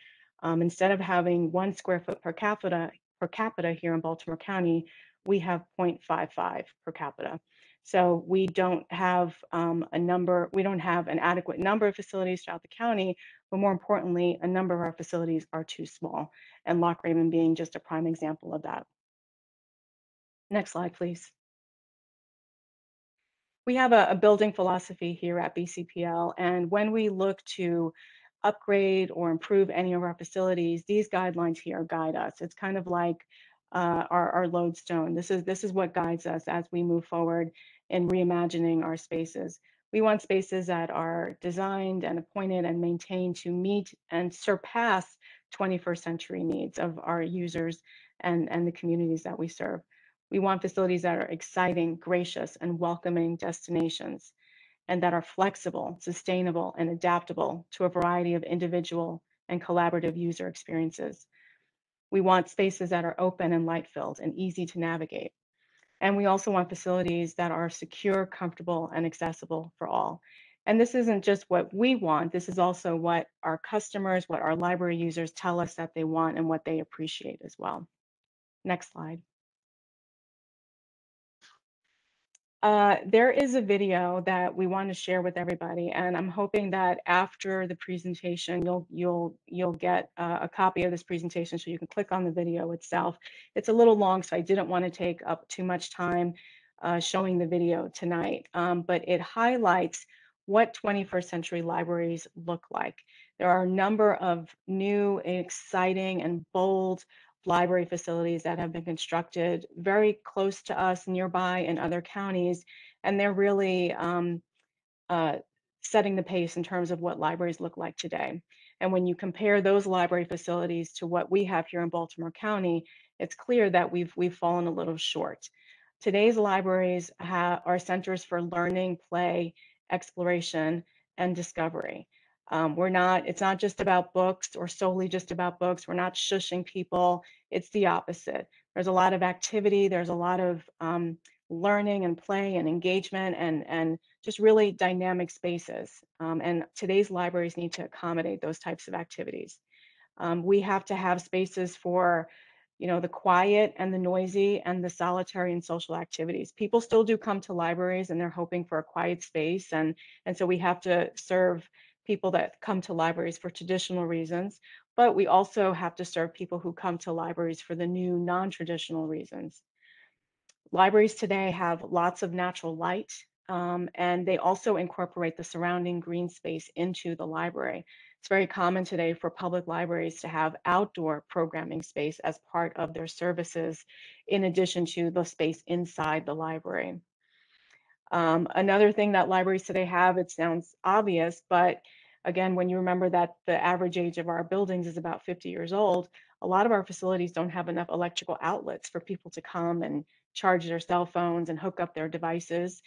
Instead of having 1 square foot per capita here in Baltimore County, we have 0.55 per capita. So we don't have we don't have an adequate number of facilities throughout the county, but more importantly, a number of our facilities are too small, and Loch Raven being just a prime example of that. Next slide, please. We have a building philosophy here at BCPL, and when we look to upgrade or improve any of our facilities, these guidelines here guide us. It's kind of like our lodestone. This is what guides us as we move forward in reimagining our spaces. We want spaces that are designed and appointed and maintained to meet and surpass 21st century needs of our users and the communities that we serve. We want facilities that are exciting, gracious, and welcoming destinations, and that are flexible, sustainable, and adaptable to a variety of individual and collaborative user experiences. We want spaces that are open and light-filled and easy to navigate. And we also want facilities that are secure, comfortable, and accessible for all. And this isn't just what we want, this is also what our customers, what our library users tell us that they want and what they appreciate as well. Next slide. There is a video that we want to share with everybody, and I'm hoping that after the presentation, you'll get a copy of this presentation so you can click on the video itself. It's a little long, so I didn't want to take up too much time showing the video tonight, but it highlights what 21st century libraries look like. There are a number of new, exciting, and bold library facilities that have been constructed very close to us, nearby in other counties, and they're really setting the pace in terms of what libraries look like today. And when you compare those library facilities to what we have here in Baltimore County, it's clear that we've fallen a little short. Today's libraries are centers for learning, play, exploration, and discovery. It's not just about books or solely just about books. We're not shushing people. It's the opposite. There's a lot of activity. There's a lot of learning and play and engagement and just really dynamic spaces. And today's libraries need to accommodate those types of activities. We have to have spaces for the quiet and the noisy and the solitary and social activities. People still do come to libraries and they're hoping for a quiet space. And so we have to serve people that come to libraries for traditional reasons, but we also have to serve people who come to libraries for the new non-traditional reasons. Libraries today have lots of natural light, and they also incorporate the surrounding green space into the library. It's very common today for public libraries to have outdoor programming space as part of their services, in addition to the space inside the library. Another thing that libraries today have, it sounds obvious, but again, when you remember that the average age of our buildings is about 50 years old, a lot of our facilities don't have enough electrical outlets for people to come and charge their cell phones and hook up their devices.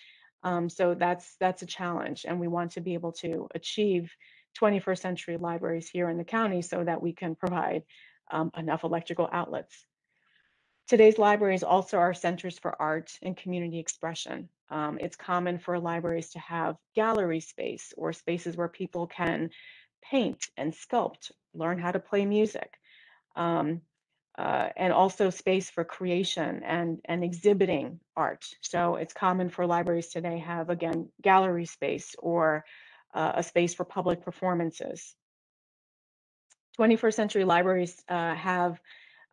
So that's a challenge, and we want to be able to achieve 21st century libraries here in the county so that we can provide enough electrical outlets. Today's libraries also are centers for art and community expression. It's common for libraries to have gallery space or spaces where people can paint and sculpt, learn how to play music. and also space for creation and exhibiting art. So it's common for libraries today have, again, gallery space or a space for public performances. 21st century libraries have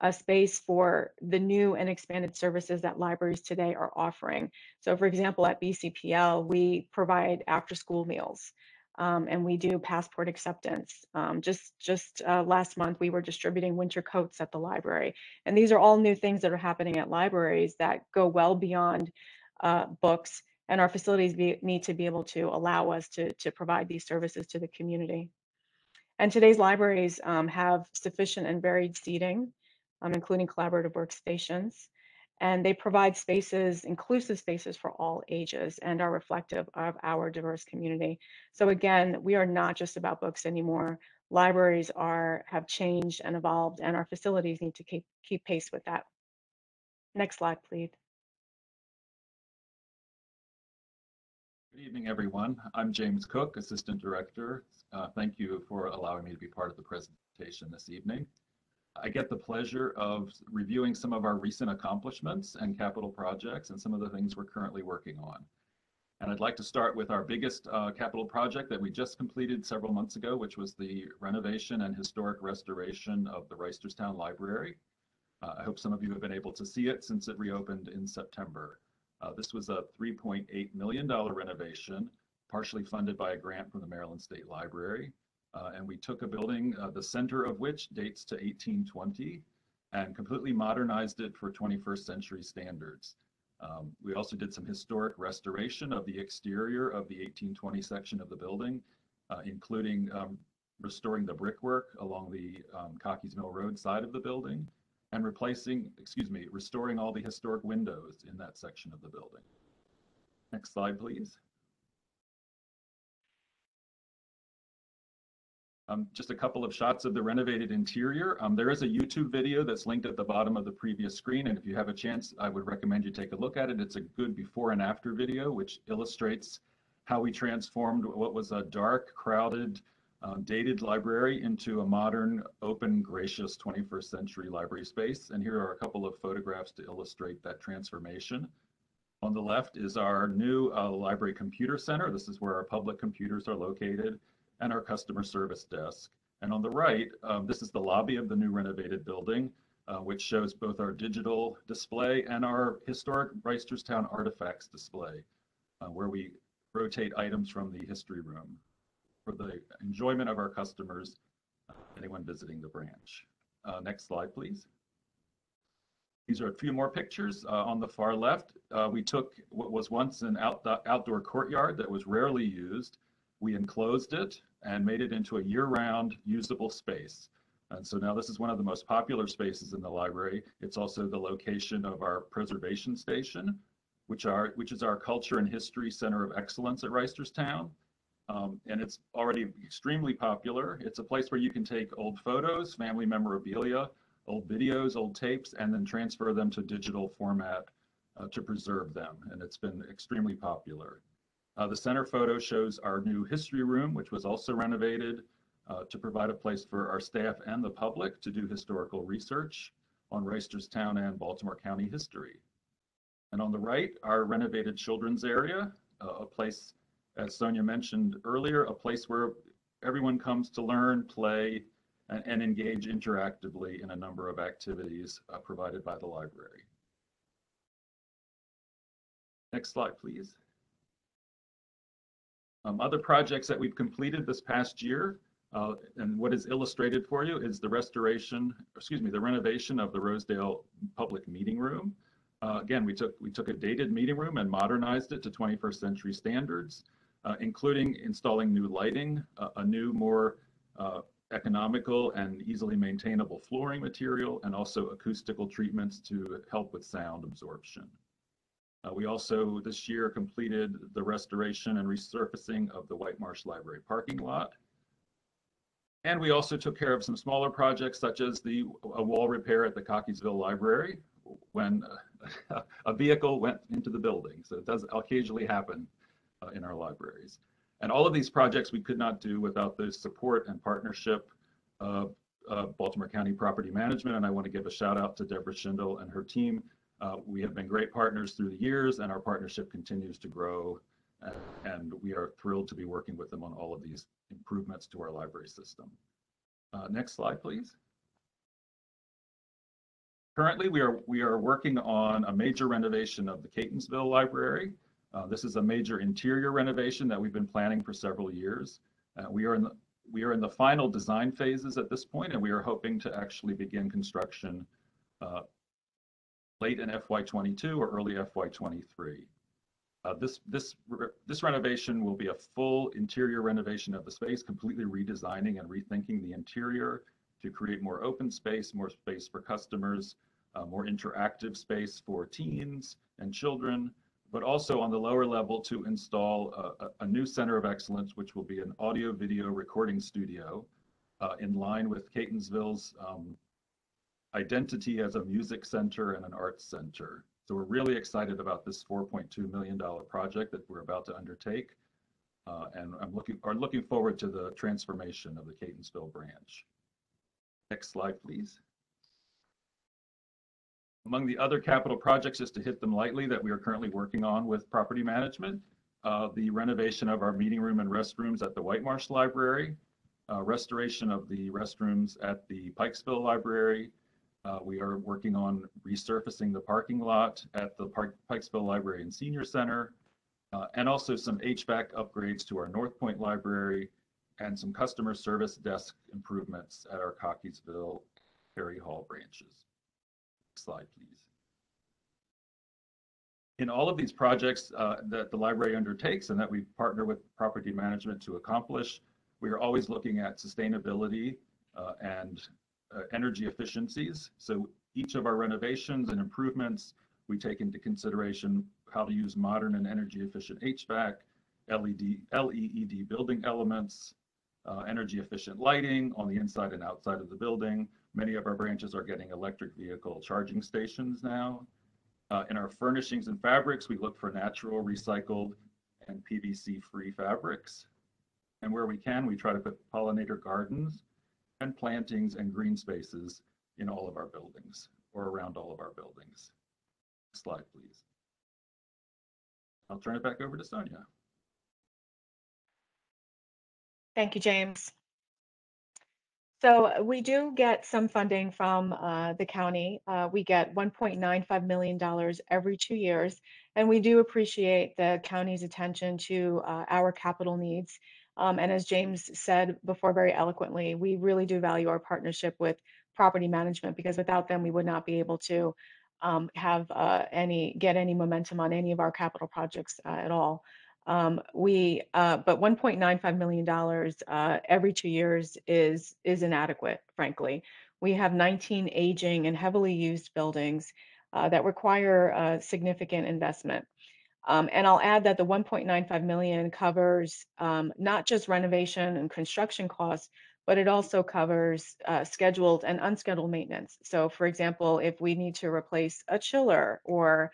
a space for the new and expanded services that libraries today are offering. So for example, at BCPL, we provide after-school meals. And we do passport acceptance. Just last month, we were distributing winter coats at the library. And these are all new things that are happening at libraries that go well beyond books. And our facilities need to be able to allow us to provide these services to the community. And today's libraries have sufficient and varied seating, including collaborative workstations. And they provide spaces, inclusive spaces for all ages, and are reflective of our diverse community. So again, we are not just about books anymore. Libraries have changed and evolved, and our facilities need to keep pace with that. Next slide, please. Good evening, everyone. I'm James Cook, Assistant Director. Thank you for allowing me to be part of the presentation this evening. I get the pleasure of reviewing some of our recent accomplishments and capital projects and some of the things we're currently working on. And I'd like to start with our biggest capital project that we just completed several months ago, which was the renovation and historic restoration of the Reisterstown Library. I hope some of you have been able to see it since it reopened in September. This was a $3.8 million renovation, partially funded by a grant from the Maryland State Library. And we took a building, the center of which dates to 1820, and completely modernized it for 21st century standards. We also did some historic restoration of the exterior of the 1820 section of the building, including restoring the brickwork along the Cockeysville Road side of the building, and restoring all the historic windows in that section of the building. Next slide, please. Just a couple of shots of the renovated interior. There is a YouTube video that's linked at the bottom of the previous screen, and if you have a chance, I would recommend you take a look at it. It's a good before and after video, which illustrates how we transformed what was a dark, crowded, dated library into a modern, open, gracious 21st century library space. And here are a couple of photographs to illustrate that transformation. On the left is our new library computer center. This is where our public computers are located, and our customer service desk. And on the right, this is the lobby of the new renovated building, which shows both our digital display and our historic Reisterstown artifacts display, where we rotate items from the history room for the enjoyment of our customers, anyone visiting the branch. Next slide, please. These are a few more pictures. On the far left, we took what was once an outdoor courtyard that was rarely used. We enclosed it and made it into a year-round usable space. And so now this is one of the most popular spaces in the library. It's also the location of our preservation station, which is our culture and history center of excellence at Reisterstown. And it's already extremely popular. It's a place where you can take old photos, family memorabilia, old videos, old tapes, and then transfer them to digital format to preserve them. And it's been extremely popular. The center photo shows our new history room, which was also renovated to provide a place for our staff and the public to do historical research on Reisterstown and Baltimore County history. And on the right, our renovated children's area, a place, as Sonia mentioned earlier, a place where everyone comes to learn, play, and engage interactively in a number of activities provided by the library. Next slide, please. Other projects that we've completed this past year, and what is illustrated for you is the renovation of the Rosedale public meeting room. Again, we took a dated meeting room and modernized it to 21st century standards, including installing new lighting, a new, more economical and easily maintainable flooring material, and also acoustical treatments to help with sound absorption. We also this year completed the restoration and resurfacing of the White Marsh Library parking lot. And we also took care of some smaller projects such as a wall repair at the Cockeysville Library when a vehicle went into the building. So it does occasionally happen in our libraries. And all of these projects we could not do without the support and partnership of Baltimore County Property Management, and I want to give a shout out to Deborah Schindel and her team. We have been great partners through the years, and our partnership continues to grow, and we are thrilled to be working with them on all of these improvements to our library system. Next slide, please. Currently, we are working on a major renovation of the Catonsville Library. This is a major interior renovation that we've been planning for several years. We are in the final design phases at this point, and we are hoping to actually begin construction late in FY22 or early FY23. This renovation will be a full interior renovation of the space, completely redesigning and rethinking the interior to create more open space, more space for customers, more interactive space for teens and children, but also on the lower level to install a new center of excellence, which will be an audio video recording studio in line with Catonsville's identity as a music center and an arts center. So we're really excited about this $4.2 million project that we're about to undertake. And I'm looking forward to the transformation of the Catonsville branch. Next slide, please. Among the other capital projects, just to hit them lightly, that we are currently working on with property management, the renovation of our meeting room and restrooms at the White Marsh Library, restoration of the restrooms at the Pikesville Library. We are working on resurfacing the parking lot at the Pikesville Library and Senior Center, and also some HVAC upgrades to our North Point Library and some customer service desk improvements at our Cockeysville, Perry Hall branches. Next slide, please. In all of these projects that the library undertakes and that we partner with property management to accomplish, we are always looking at sustainability and energy efficiencies. So each of our renovations and improvements, we take into consideration how to use modern and energy efficient HVAC, LED building elements, energy efficient lighting on the inside and outside of the building. Many of our branches are getting electric vehicle charging stations now. In our furnishings and fabrics, we look for natural, recycled, and PVC-free fabrics. And where we can, we try to put pollinator gardens and plantings and green spaces in all of our buildings or around all of our buildings. Next slide, please. I'll turn it back over to Sonia. Thank you, James. So we do get some funding from the county. We get $1.95 million every 2 years, and we do appreciate the county's attention to our capital needs. And as James said before very eloquently, we really do value our partnership with property management, because without them, we would not be able to get any momentum on any of our capital projects at all. But $1.95 million every 2 years is inadequate, frankly. We have 19 aging and heavily used buildings that require significant investment. And I'll add that the $1.95 million covers not just renovation and construction costs, but it also covers scheduled and unscheduled maintenance. So for example, if we need to replace a chiller or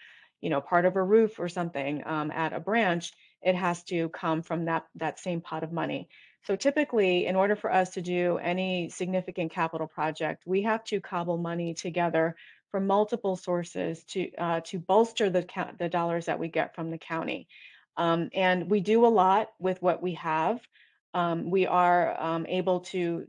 part of a roof or something at a branch, it has to come from that same pot of money. So typically, in order for us to do any significant capital project, we have to cobble money together from multiple sources to bolster the dollars that we get from the county. And we do a lot with what we have. We are able to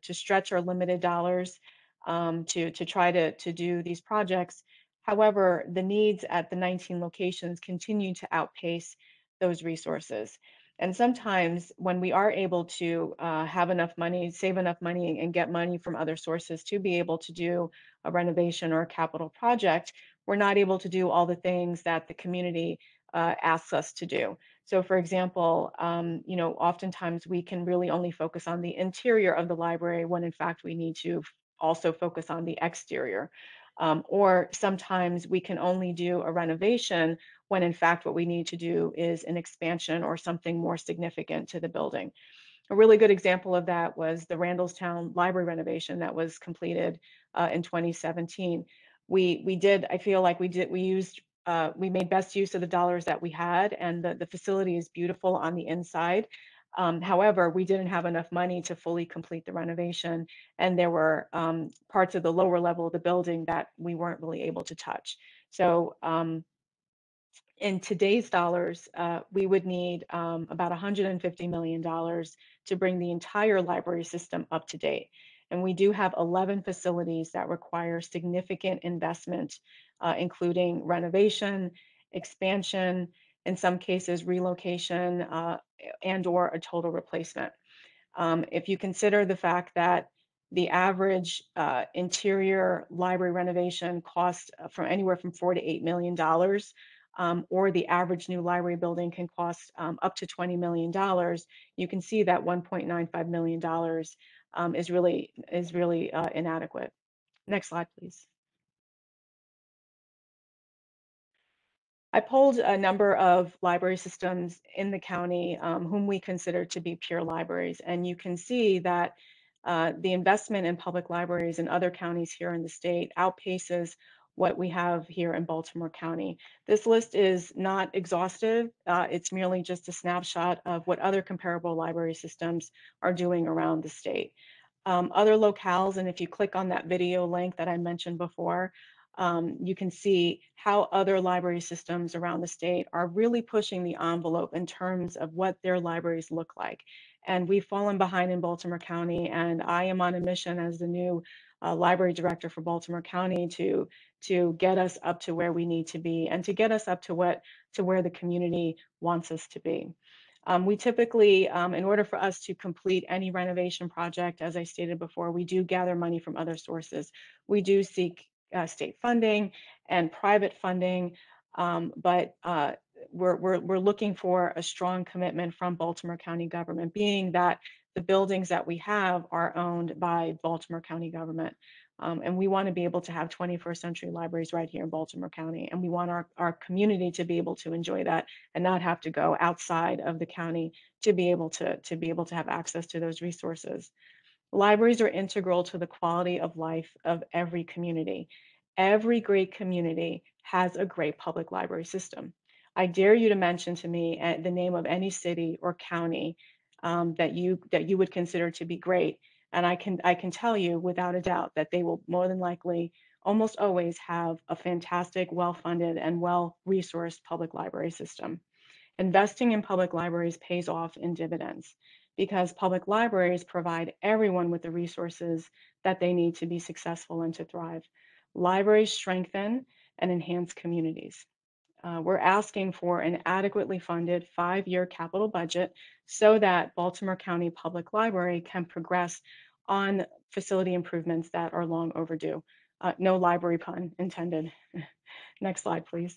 stretch our limited dollars to try to do these projects. However, the needs at the 19 locations continue to outpace those resources. And sometimes when we are able to have enough money, save enough money, and get money from other sources to be able to do a renovation or a capital project, we're not able to do all the things that the community asks us to do. So for example, oftentimes we can really only focus on the interior of the library when in fact we need to also focus on the exterior. Or sometimes we can only do a renovation when in fact what we need to do is an expansion or something more significant to the building. A really good example of that was the Randallstown library renovation that was completed in 2017. We made best use of the dollars that we had, and the facility is beautiful on the inside. However, we didn't have enough money to fully complete the renovation, and there were parts of the lower level of the building that we weren't really able to touch. So in today's dollars, we would need about $150 million to bring the entire library system up to date. And we do have 11 facilities that require significant investment, including renovation, expansion, in some cases relocation, and or a total replacement. If you consider the fact that the average interior library renovation costs from anywhere from $4 to $8 million, or the average new library building can cost up to $20 million, you can see that $1.95 million is really inadequate. Next slide, please. I polled a number of library systems in the county whom we consider to be peer libraries, and you can see that the investment in public libraries in other counties here in the state outpaces what we have here in Baltimore County. This list is not exhaustive. It's merely just a snapshot of what other comparable library systems are doing around the state. Other locales, and if you click on that video link that I mentioned before, you can see how other library systems around the state are really pushing the envelope in terms of what their libraries look like. And we've fallen behind in Baltimore County, and I am on a mission as the new library director for Baltimore County to get us up to where we need to be and to get us up to where the community wants us to be. We typically, in order for us to complete any renovation project, as I stated before, we do gather money from other sources. We do seek state funding and private funding, but we're looking for a strong commitment from Baltimore County government, being that the buildings that we have are owned by Baltimore County government. And we want to be able to have 21st century libraries right here in Baltimore County. And we want our community to be able to enjoy that and not have to go outside of the county to be able to have access to those resources. Libraries are integral to the quality of life of every community. Every great community has a great public library system. I dare you to mention to me the name of any city or county that you would consider to be great, and I can tell you without a doubt that they will more than likely almost always have a fantastic, well-funded, and well-resourced public library system. Investing in public libraries pays off in dividends because public libraries provide everyone with the resources that they need to be successful and to thrive. Libraries strengthen and enhance communities. We're asking for an adequately funded 5-year capital budget so that Baltimore County Public Library can progress on facility improvements that are long overdue. No library pun intended. Next slide, please.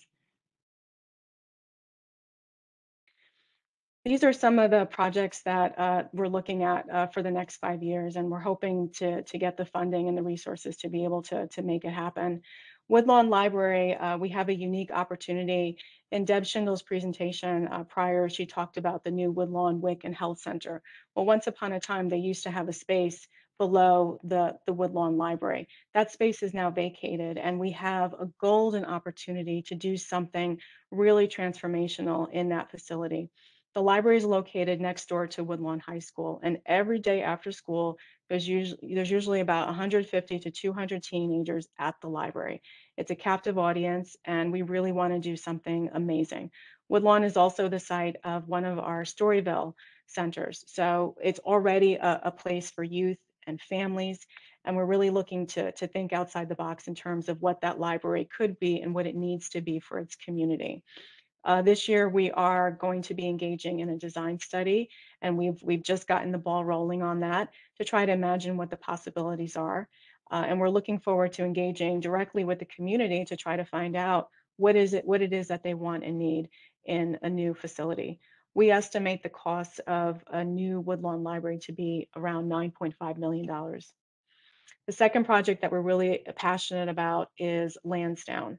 These are some of the projects that we're looking at for the next 5 years, and we're hoping to get the funding and the resources to be able to make it happen. Woodlawn Library, we have a unique opportunity. In Deb Schindler's presentation prior, she talked about the new Woodlawn Wick and Health Center. Well, once upon a time, they used to have a space below the Woodlawn Library. That space is now vacated, and we have a golden opportunity to do something really transformational in that facility. The library is located next door to Woodlawn High School, and every day after school, there's usually about 150 to 200 teenagers at the library. It's a captive audience, and we really want to do something amazing. Woodlawn is also the site of one of our Storyville centers, so it's already a place for youth and families, and we're really looking to think outside the box in terms of what that library could be and what it needs to be for its community. This year, we are going to be engaging in a design study, and we've just gotten the ball rolling on that to try to imagine what the possibilities are. And we're looking forward to engaging directly with the community to try to find out what it is that they want and need in a new facility. We estimate the cost of a new Woodlawn Library to be around $9.5 million. The second project that we're really passionate about is Lansdowne.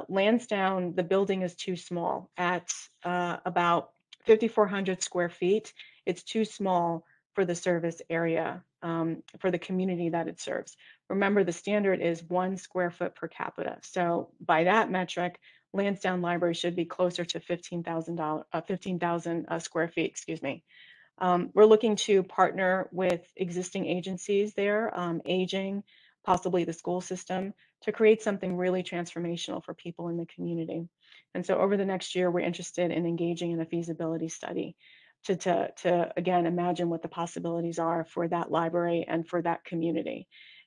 Lansdowne, the building is too small at about 5,400 square feet. It's too small for the service area, for the community that it serves. Remember, the standard is 1 square foot per capita. So by that metric, Lansdowne Library should be closer to 15,000 square feet, excuse me. We're looking to partner with existing agencies there, aging, possibly the school system, to create something really transformational for people in the community. And so over the next year, we're interested in engaging in a feasibility study to again, imagine what the possibilities are for that library and for that community.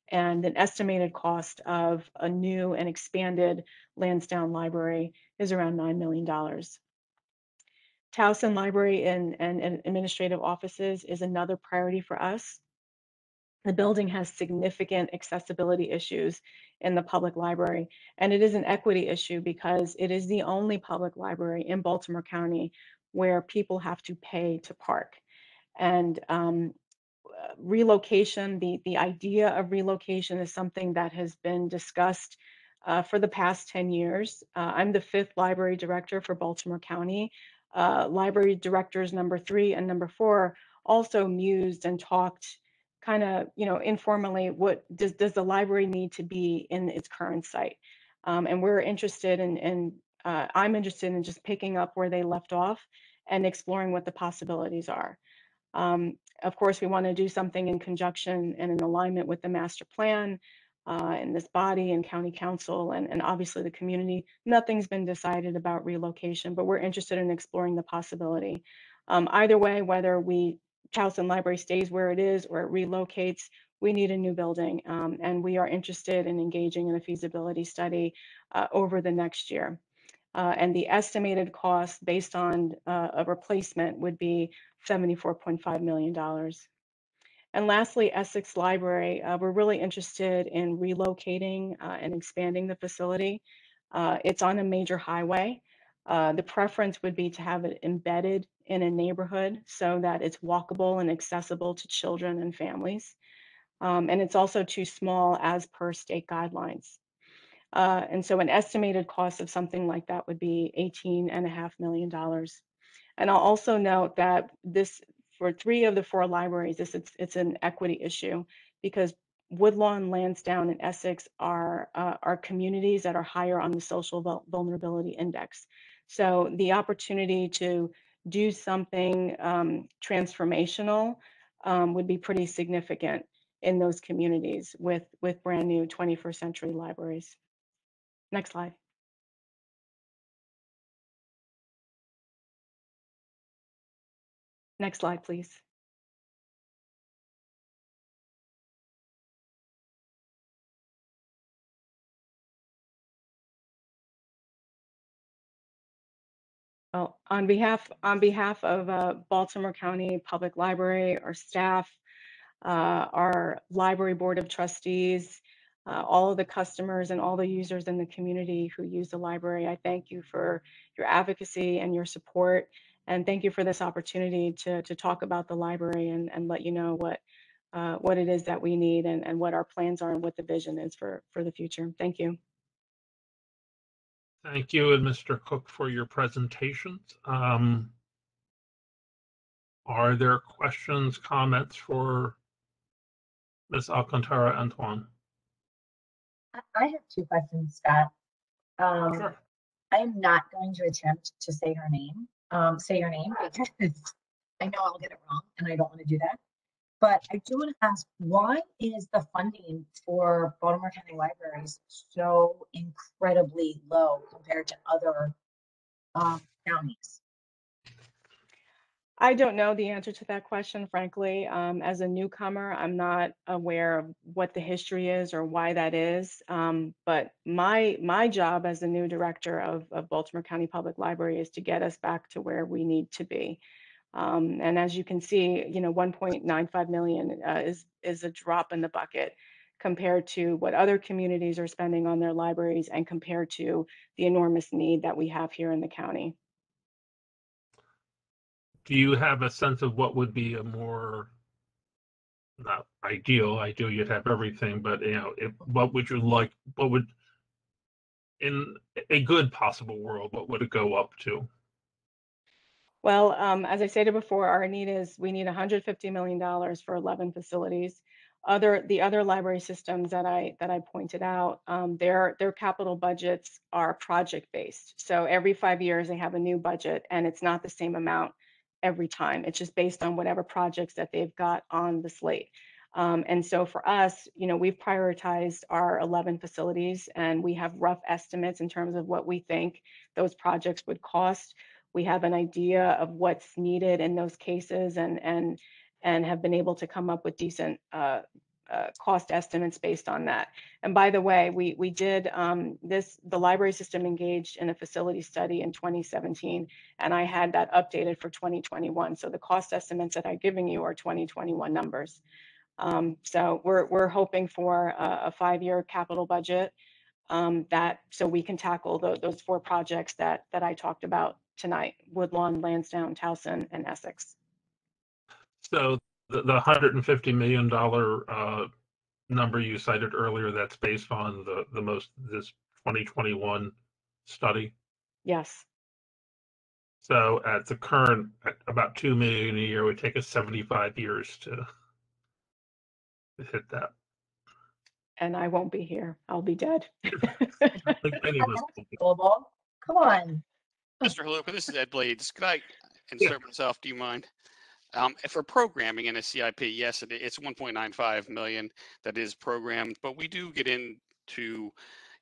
And an estimated cost of a new and expanded Lansdowne library is around $9 million. Towson Library and administrative offices is another priority for us. The building has significant accessibility issues in the public library, and it is an equity issue because it is the only public library in Baltimore County where people have to pay to park. And relocation, the idea of relocation is something that has been discussed for the past 10 years. I'm the 5th library director for Baltimore County. Library directors number 3 and number 4 also mused and talked kind of, informally, what does the library need to be in its current site? And we're interested I'm interested in just picking up where they left off and exploring what the possibilities are. Of course, we want to do something in conjunction and in alignment with the master plan and this body and county council and obviously the community. Nothing's been decided about relocation, but we're interested in exploring the possibility. Either way, whether Towson Library stays where it is or it relocates, we need a new building. And we are interested in engaging in a feasibility study over the next year. And the estimated cost based on a replacement would be $74.5 million. And lastly, Essex Library, we're really interested in relocating and expanding the facility. It's on a major highway. The preference would be to have it embedded in a neighborhood so that it's walkable and accessible to children and families. And it's also too small as per state guidelines. And so an estimated cost of something like that would be $18.5 million. And I'll also note that for 3 of the 4 libraries, it's an equity issue because Woodlawn, Lansdowne, and Essex are communities that are higher on the social vulnerability index. So the opportunity to do something transformational would be pretty significant in those communities with brand new 21st century libraries. Next slide. Next slide, please. Well, on behalf of Baltimore County Public Library, our staff, our library board of trustees, all of the customers and all the users in the community who use the library, I thank you for your advocacy and your support. And thank you for this opportunity to talk about the library and let you know what it is that we need and what our plans are and what the vision is for the future. Thank you. Thank you and Mr. Cook for your presentations. Are there questions, comments for Ms. Alcantara Antoine? I have 2 questions, Scott. Sure. I am not going to attempt to say your name because I know I'll get it wrong and I don't want to do that. But I do want to ask, why is the funding for Baltimore County Libraries so incredibly low compared to other counties? I don't know the answer to that question, frankly. As a newcomer, I'm not aware of what the history is or why that is. But my job as the new director of Baltimore County Public Library is to get us back to where we need to be. And as you can see, 1.95 million is a drop in the bucket compared to what other communities are spending on their libraries and compared to the enormous need that we have here in the county. Do you have a sense of what would be a more, not ideal, you'd have everything, but what would you like, in a good possible world, what would it go up to? Well, as I stated before, our need is we need $150 million for 11 facilities. The other library systems that I pointed out, their capital budgets are project based. So every 5 years they have a new budget, and it's not the same amount every time. It's just based on whatever projects that they've got on the slate. And so for us, you know, we've prioritized our 11 facilities, and we have rough estimates in terms of what we think those projects would cost. We have an idea of what's needed in those cases, and have been able to come up with decent cost estimates based on that. And by the way, we did the library system engaged in a facility study in 2017, and I had that updated for 2021. So the cost estimates that I'm giving you are 2021 numbers. So we're hoping for a 5-year capital budget so we can tackle those 4 projects that I talked about tonight: Woodlawn, Lansdowne, Towson, and Essex. So the $150 million number you cited earlier, that's based on this 2021 study. Yes. So at the current, at about $2 million a year, it would take us 75 years to hit that. And I won't be here. I'll be dead. Global. Come on. Mr. Haluka, this is Ed Blades. Could I insert myself? Do you mind? For programming in a CIP, yes, it's 1.95 million that is programmed, but we do get into,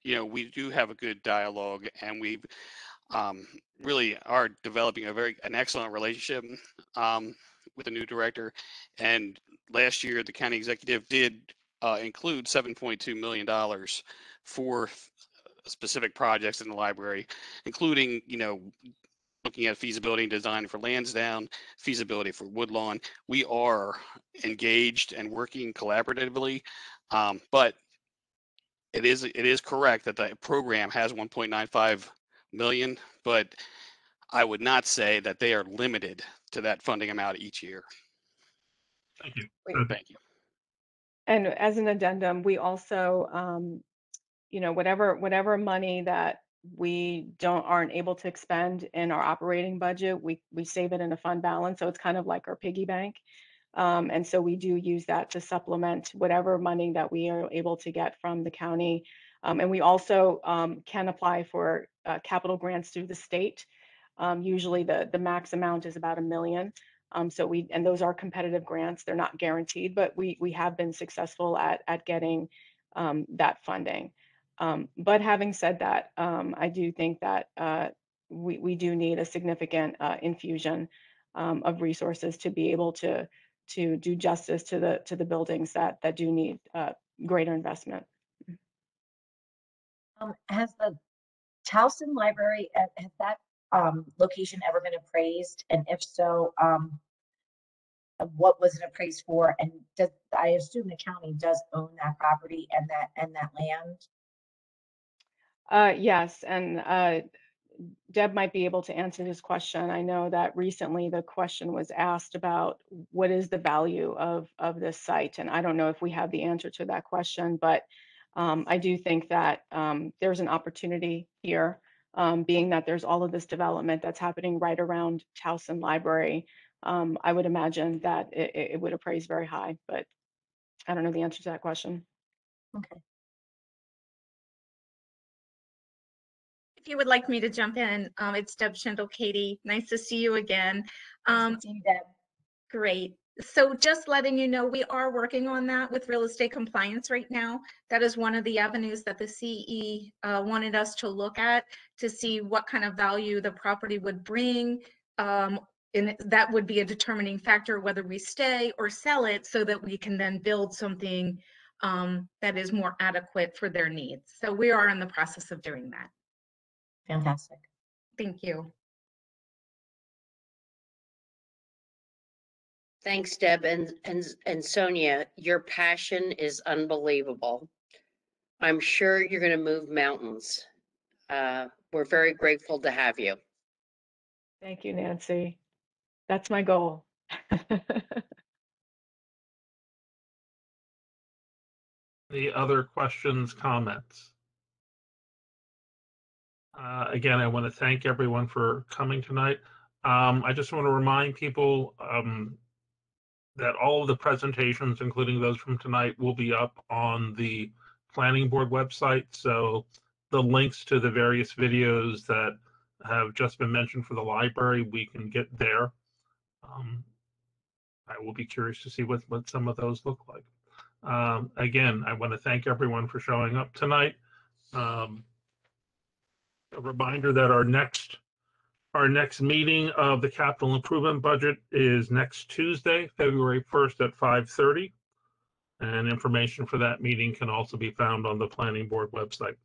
you know, we do have a good dialogue, and we really are developing an excellent relationship with the new director. And last year, the county executive did include $7.2 million for specific projects in the library, including, you know, looking at feasibility and design for Lansdowne, feasibility for Woodlawn. We are engaged and working collaboratively, but it is correct that the program has 1.95 million, but I would not say that they are limited to that funding amount each year. Thank you. Thank you. And as an addendum, we also, you know, whatever money that we aren't able to expend in our operating budget, we save it in a fund balance. So it's kind of like our piggy bank. And so we do use that to supplement whatever money that we are able to get from the county. And we also can apply for capital grants through the state. Usually the max amount is about $1 million. And those are competitive grants. They're not guaranteed, but we have been successful at getting that funding. But having said that, I do think that we do need a significant infusion of resources to be able to do justice to the buildings that do need greater investment. Has the Towson Library, has that location ever been appraised? And if so, what was it appraised for? And I assume the county does own that property and that land? Yes, and Deb might be able to answer this question. I know that recently the question was asked about what is the value of this site, and I don't know if we have the answer to that question, but I do think that there's an opportunity here, being that there's all of this development that's happening right around Towson Library. I would imagine that it would appraise very high, but I don't know the answer to that question. Okay. If you would like me to jump in, it's Deb Schindel. Katie, nice to see you again. Nice to see you, Deb. Great. So just letting you know, we are working on that with real estate compliance right now. That is one of the avenues that the CE wanted us to look at to see what kind of value the property would bring. And that would be a determining factor whether we stay or sell it, so that we can then build something that is more adequate for their needs. So we are in the process of doing that. Fantastic. Thank you. Thanks, Deb. And Sonia, your passion is unbelievable. I'm sure you're going to move mountains. We're very grateful to have you. Thank you, Nancy. That's my goal. Any other questions, comments? Again, I want to thank everyone for coming tonight. I just want to remind people that all of the presentations, including those from tonight, will be up on the planning board website. So the links to the various videos that have just been mentioned for the library, we can get there. I will be curious to see what some of those look like. Again, I want to thank everyone for showing up tonight. A reminder that our next meeting of the capital improvement budget is next Tuesday, February 1st at 5:30. And information for that meeting can also be found on the planning board website.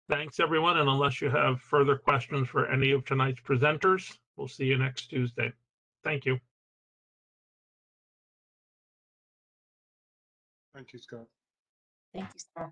Thanks, everyone. And unless you have further questions for any of tonight's presenters, we'll see you next Tuesday. Thank you. Thank you, Scott. Thank you, Scott.